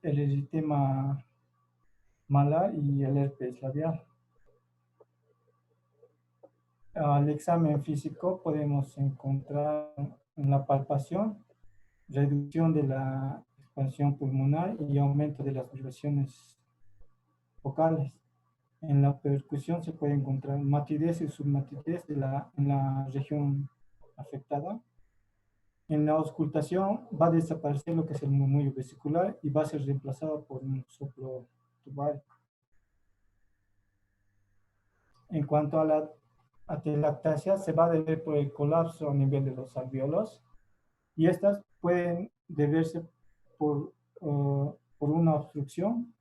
eritema malar y el herpes labial. Al examen físico podemos encontrar en la palpación reducción de la expansión pulmonar y aumento de las vibraciones vocales. En la percusión se puede encontrar matidez y submatidez en la región afectada. En la auscultación va a desaparecer lo que es el murmullo vesicular y va a ser reemplazado por un soplo tubárico. En cuanto a la atelactasia, se va a deber por el colapso a nivel de los alveolos, y estas pueden deberse por una obstrucción,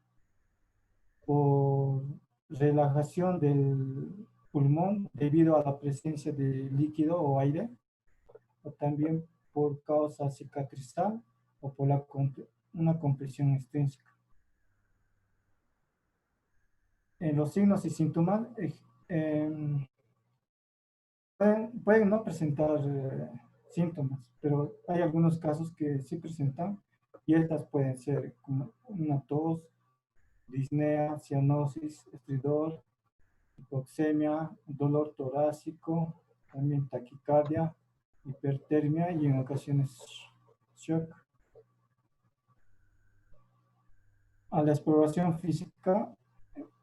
por relajación del pulmón debido a la presencia de líquido o aire, o también por causa cicatrizal o por una compresión extrínseca. En los signos y síntomas pueden no presentar síntomas, pero hay algunos casos que sí presentan, y estas pueden ser como una tos, disnea, cianosis, estridor, hipoxemia, dolor torácico, también taquicardia, hipertermia y en ocasiones shock. A la exploración física,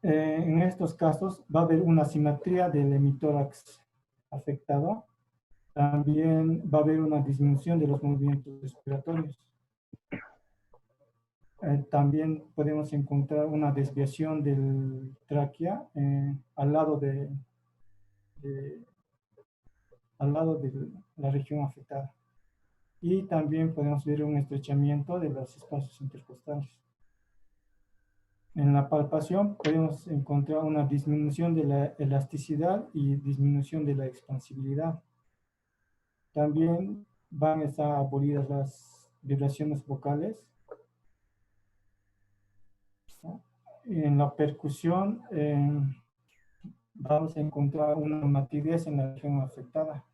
en estos casos va a haber una asimetría del hemitórax afectado. También va a haber una disminución de los movimientos respiratorios. También podemos encontrar una desviación del tráquea al lado de la región afectada. Y también podemos ver un estrechamiento de los espacios intercostales. En la palpación podemos encontrar una disminución de la elasticidad y disminución de la expansibilidad. También van a estar abolidas las vibraciones vocales. En la percusión vamos a encontrar una matidez en la región afectada.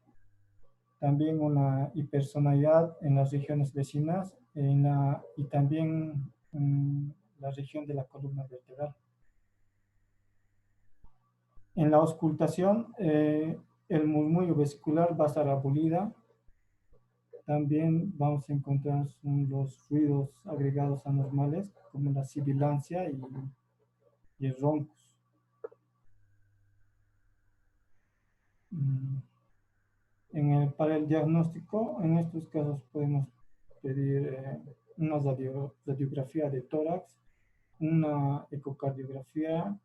también una hipersonalidad en las regiones vecinas y también la región de la columna vertebral. En la auscultación, el murmullo vesicular va a estar abolida. También vamos a encontrar los ruidos agregados anormales, como la sibilancia y el roncos. Para el diagnóstico, en estos casos podemos pedir una radiografía de tórax, una ecocardiografía,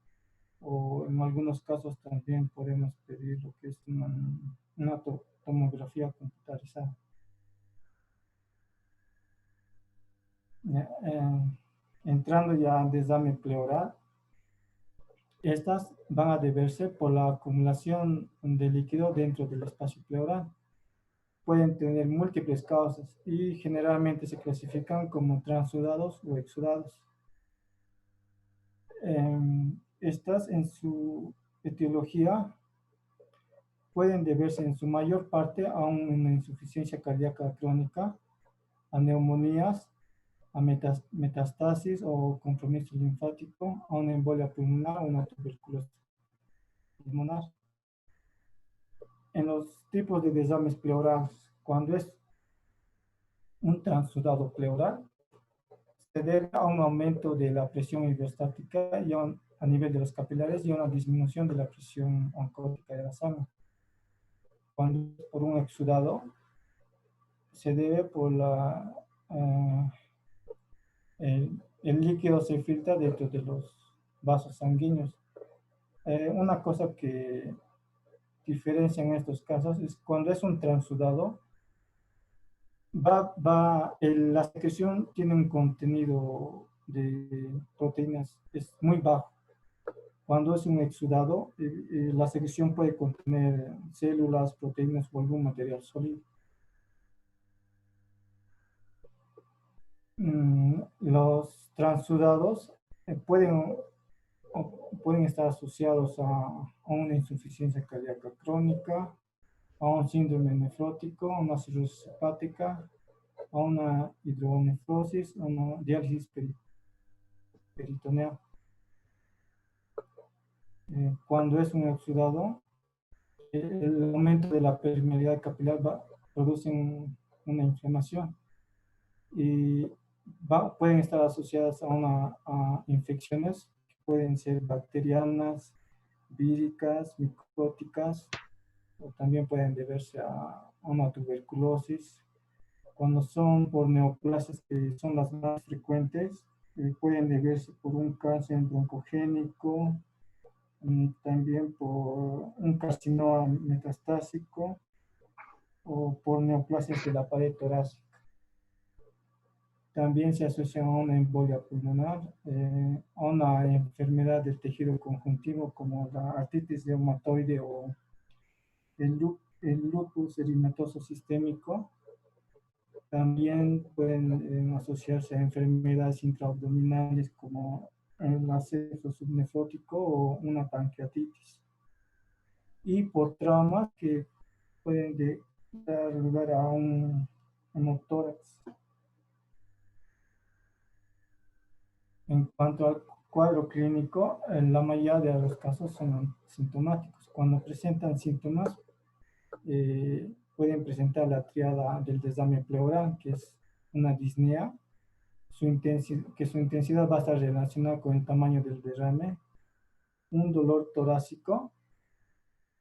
o en algunos casos también podemos pedir lo que es una tomografía computarizada. Entrando ya al desdame pleural, estas van a deberse por la acumulación de líquido dentro del espacio pleural. Pueden tener múltiples causas y generalmente se clasifican como transudados o exudados. Estas en su etiología pueden deberse en su mayor parte a una insuficiencia cardíaca crónica, a neumonías, a metastasis o compromiso linfático, a una embolia pulmonar o una tuberculosis pulmonar. En los tipos de desmanes pleurales, cuando es un transudado pleural, se debe a un aumento de la presión hidrostática y a nivel de los capilares y a una disminución de la presión oncótica de la sangre. Cuando es por un exudado, se debe por el líquido se filtra dentro de los vasos sanguíneos. Una cosa que diferencia en estos casos es cuando es un transudado, la secreción tiene un contenido de proteínas, es muy bajo. Cuando es un exudado, la secreción puede contener células, proteínas o algún material sólido. Los transudados pueden estar asociados a una insuficiencia cardíaca crónica, a un síndrome nefrótico, a una cirrosis hepática, a una hidronefrosis, a una diálisis peritoneal. Cuando es un exudado, el aumento de la permeabilidad capilar produce una inflamación y pueden estar asociadas a infecciones que pueden ser bacterianas, víricas, micóticas, o también pueden deberse a una tuberculosis. Cuando son por neoplasias, que son las más frecuentes, pueden deberse por un cáncer broncogénico, también por un carcinoma metastásico o por neoplasias de la pared torácica. También se asocia a una embolia pulmonar, a una enfermedad del tejido conjuntivo como la artritis reumatoide o el lupus eritematoso sistémico. También pueden asociarse a enfermedades intraabdominales como el acceso subnefrótico o una pancreatitis. Y por traumas que pueden dar lugar a un hemotórax. En cuanto al cuadro clínico, la mayoría de los casos son sintomáticos. Cuando presentan síntomas, pueden presentar la tríada del desdame pleural, que es una disnea, que su intensidad va a estar relacionada con el tamaño del derrame, un dolor torácico.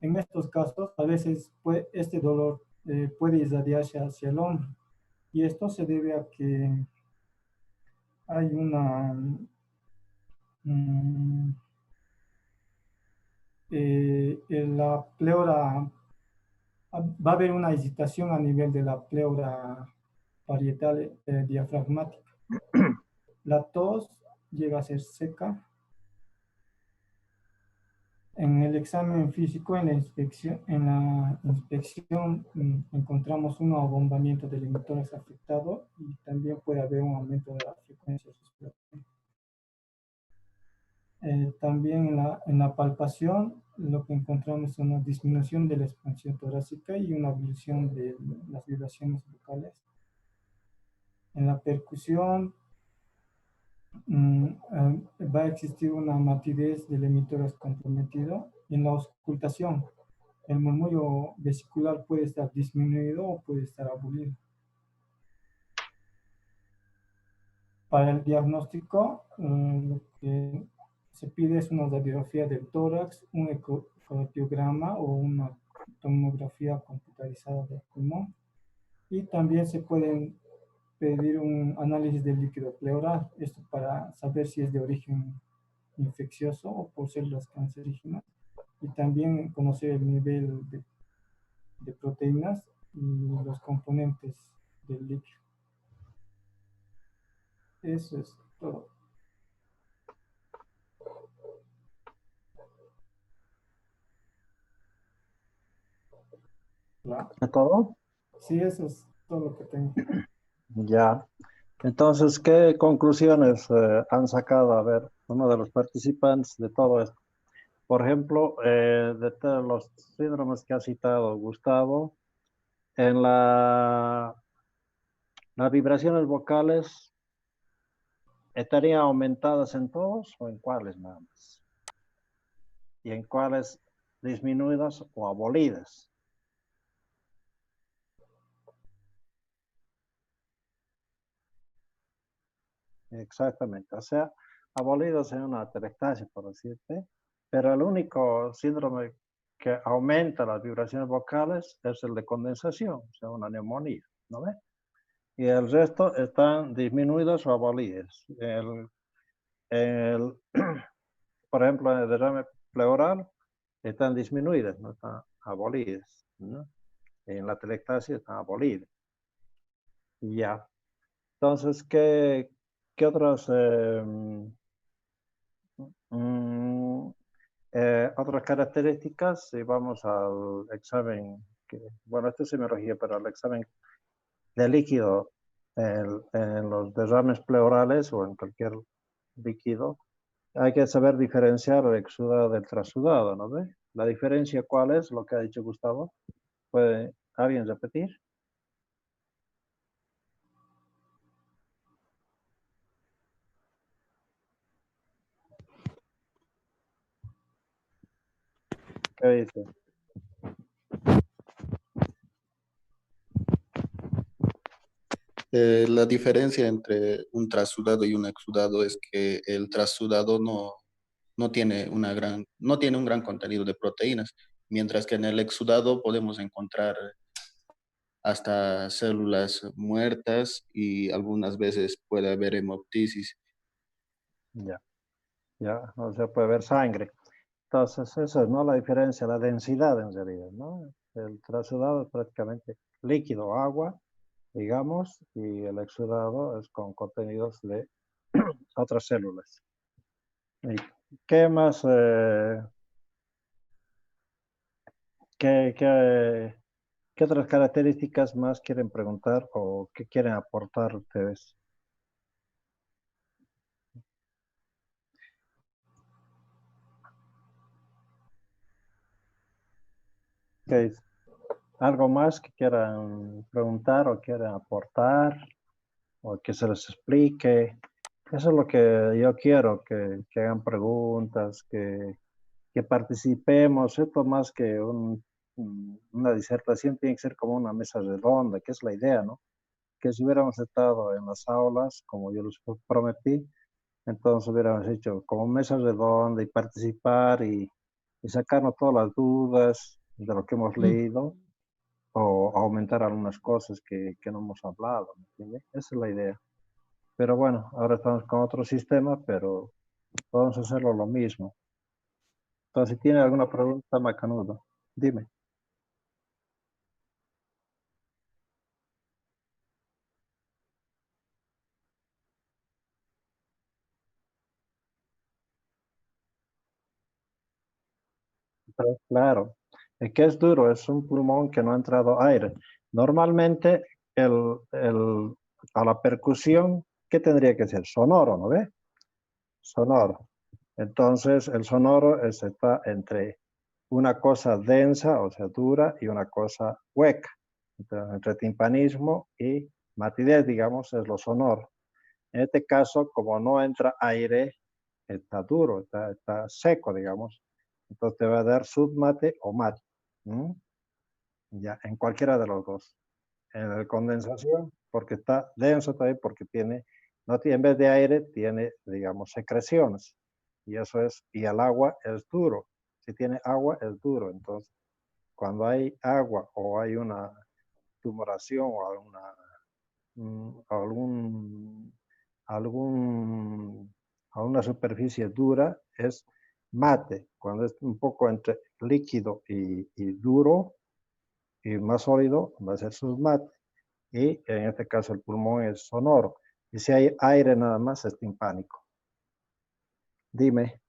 En estos casos, a veces este dolor puede irradiarse hacia el hombro, y esto se debe a que hay la pleura, va a haber una agitación a nivel de la pleura parietal diafragmática. La tos llega a ser seca. En el examen físico, en la inspección encontramos un abombamiento del hemotórax afectado y también puede haber un aumento de la frecuencia respiratoria. También en la palpación lo que encontramos es una disminución de la expansión torácica y una evolución de las vibraciones vocales. En la percusión va a existir una matidez del emitor comprometido. En la auscultación, el murmullo vesicular puede estar disminuido o puede estar abolido. Para el diagnóstico, lo que se pide es una radiografía del tórax, un ecocardiograma o una tomografía computarizada del pulmón. Y también se pueden pedir un análisis del líquido pleural, esto para saber si es de origen infeccioso o por células cancerígenas. Y también conocer el nivel de proteínas y los componentes del líquido. Eso es todo. ¿Es todo? Sí, eso es todo lo que tengo. Ya. Entonces, ¿qué conclusiones han sacado? A ver, uno de los participantes de todo esto. Por ejemplo, de todos los síndromes que ha citado Gustavo, en las vibraciones vocales, ¿estarían aumentadas en todos o en cuáles nada más? ¿Y en cuáles disminuidas o abolidas? Exactamente, o sea, abolidos en una atelectasia, por decirte, pero el único síndrome que aumenta las vibraciones vocales es el de condensación, o sea, una neumonía, ¿no ves? Y el resto están disminuidos o abolidos. Por ejemplo, en el derrame pleural están disminuidas, no están abolidas, ¿no? En la atelectasia están abolidas. Ya. Entonces, ¿qué otros otras características? Si vamos al examen, bueno, esto es semiología, pero al examen de líquido en los derrames pleurales o en cualquier líquido, hay que saber diferenciar el exudado del trasudado, ¿no ve? ¿La diferencia cuál es? Lo que ha dicho Gustavo. ¿Puede alguien repetir? ¿Qué dice? La diferencia entre un trasudado y un exudado es que el trasudado no tiene no tiene un gran contenido de proteínas, mientras que en el exudado podemos encontrar hasta células muertas y algunas veces puede haber hemoptisis. Ya, ya, o sea, puede haber sangre. Entonces, eso es, ¿no? La diferencia, la densidad en realidad, ¿no? El trasudado es prácticamente líquido, agua, digamos, y el exudado es con contenidos de otras células. ¿Y qué más, qué otras características más quieren preguntar o qué quieren aportar ustedes? ¿Qué es? ¿Algo más que quieran preguntar o quieran aportar o que se les explique? Eso es lo que yo quiero, que hagan preguntas, que participemos. Esto más que una disertación tiene que ser como una mesa redonda, que es la idea, ¿no? Que si hubiéramos estado en las aulas, como yo les prometí, entonces hubiéramos hecho como mesa redonda y participar y sacarnos todas las dudas de lo que hemos leído o aumentar algunas cosas que no hemos hablado, ¿me entiendes? Esa es la idea. Pero bueno, ahora estamos con otro sistema, pero podemos hacerlo lo mismo. Entonces, si tiene alguna pregunta, Macanudo, dime. Pero, claro, es que es duro, es un pulmón que no ha entrado aire. Normalmente, a la percusión, ¿qué tendría que ser? Sonoro, ¿no ve? Sonoro. Entonces, el sonoro está entre una cosa densa, o sea, dura, y una cosa hueca. Entonces, entre timpanismo y matidez, digamos, es lo sonoro. En este caso, como no entra aire, está duro, está seco, digamos. Entonces te va a dar submate o mate. ¿Mm? Ya, en cualquiera de los dos. En la condensación, porque está denso también, porque tiene, no tiene, en vez de aire, tiene, digamos, secreciones. Y eso es, y el agua es duro. Si tiene agua, es duro. Entonces, cuando hay agua o hay una tumoración o alguna superficie dura, es mate. Cuando es un poco entre líquido y duro y más sólido, va a ser submate. Y en este caso el pulmón es sonoro. Y si hay aire nada más, es timpánico. Dime.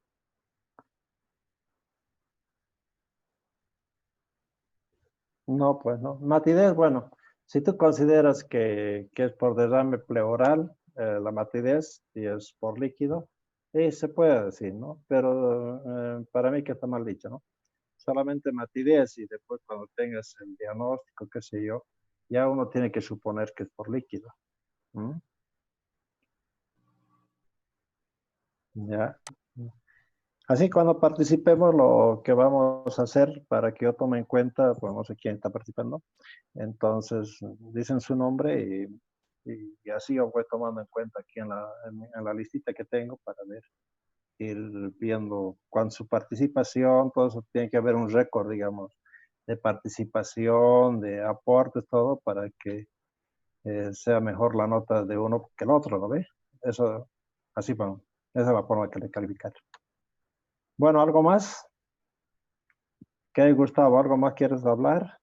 No, pues no. Matidez, bueno, si tú consideras que es por derrame pleural, la matidez, y es por líquido, se puede decir, ¿no? Pero para mí que está mal dicho, ¿no? Solamente matidez y después cuando tengas el diagnóstico, qué sé yo, ya uno tiene que suponer que es por líquido. ¿Mm? Ya. Así cuando participemos, lo que vamos a hacer para que yo tome en cuenta, pues no sé quién está participando, entonces dicen su nombre y así yo voy tomando en cuenta aquí en la listita que tengo para ver, ir viendo con su participación, todo eso tiene que haber un récord, digamos, de participación, de aportes, todo, para que sea mejor la nota de uno que el otro, ¿no ve? Eso, así, bueno, esa es la forma que le calificar. Bueno, ¿algo más? ¿Qué, Gustavo? ¿Algo más quieres hablar?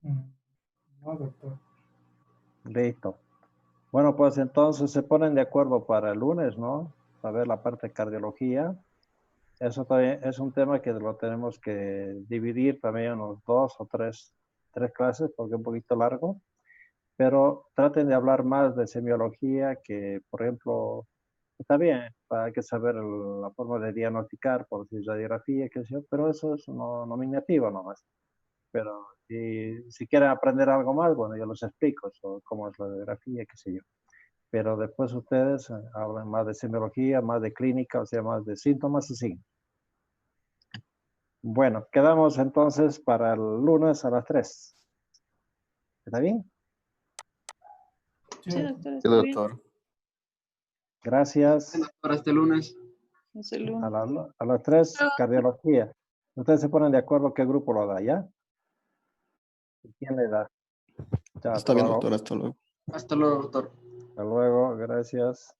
No, doctor. Listo. Bueno, pues entonces se ponen de acuerdo para el lunes, ¿no? Para ver la parte de cardiología. Eso también es un tema que lo tenemos que dividir también en unos 2 o 3 clases, porque es un poquito largo. Pero traten de hablar más de semiología, que por ejemplo, está bien, hay que saber la forma de diagnosticar, por decir radiografía, qué sé yo, pero eso es nominativo nomás. Pero si quieren aprender algo más, bueno, yo les explico cómo es la radiografía, qué sé yo. Pero después ustedes hablan más de semiología, más de clínica, o sea, más de síntomas y signos. Bueno, quedamos entonces para el lunes a las 3. ¿Está bien? Sí, Sí, doctor. doctor, Sí, está bien. doctor. Gracias. Para este lunes. Es el A, lunes. a las 3, cardiología. Ustedes se ponen de acuerdo qué grupo lo da, ¿ya? ¿Y quién le da? Chao, Está bien, doctor. Hasta luego. Hasta luego, doctor. hasta luego, gracias.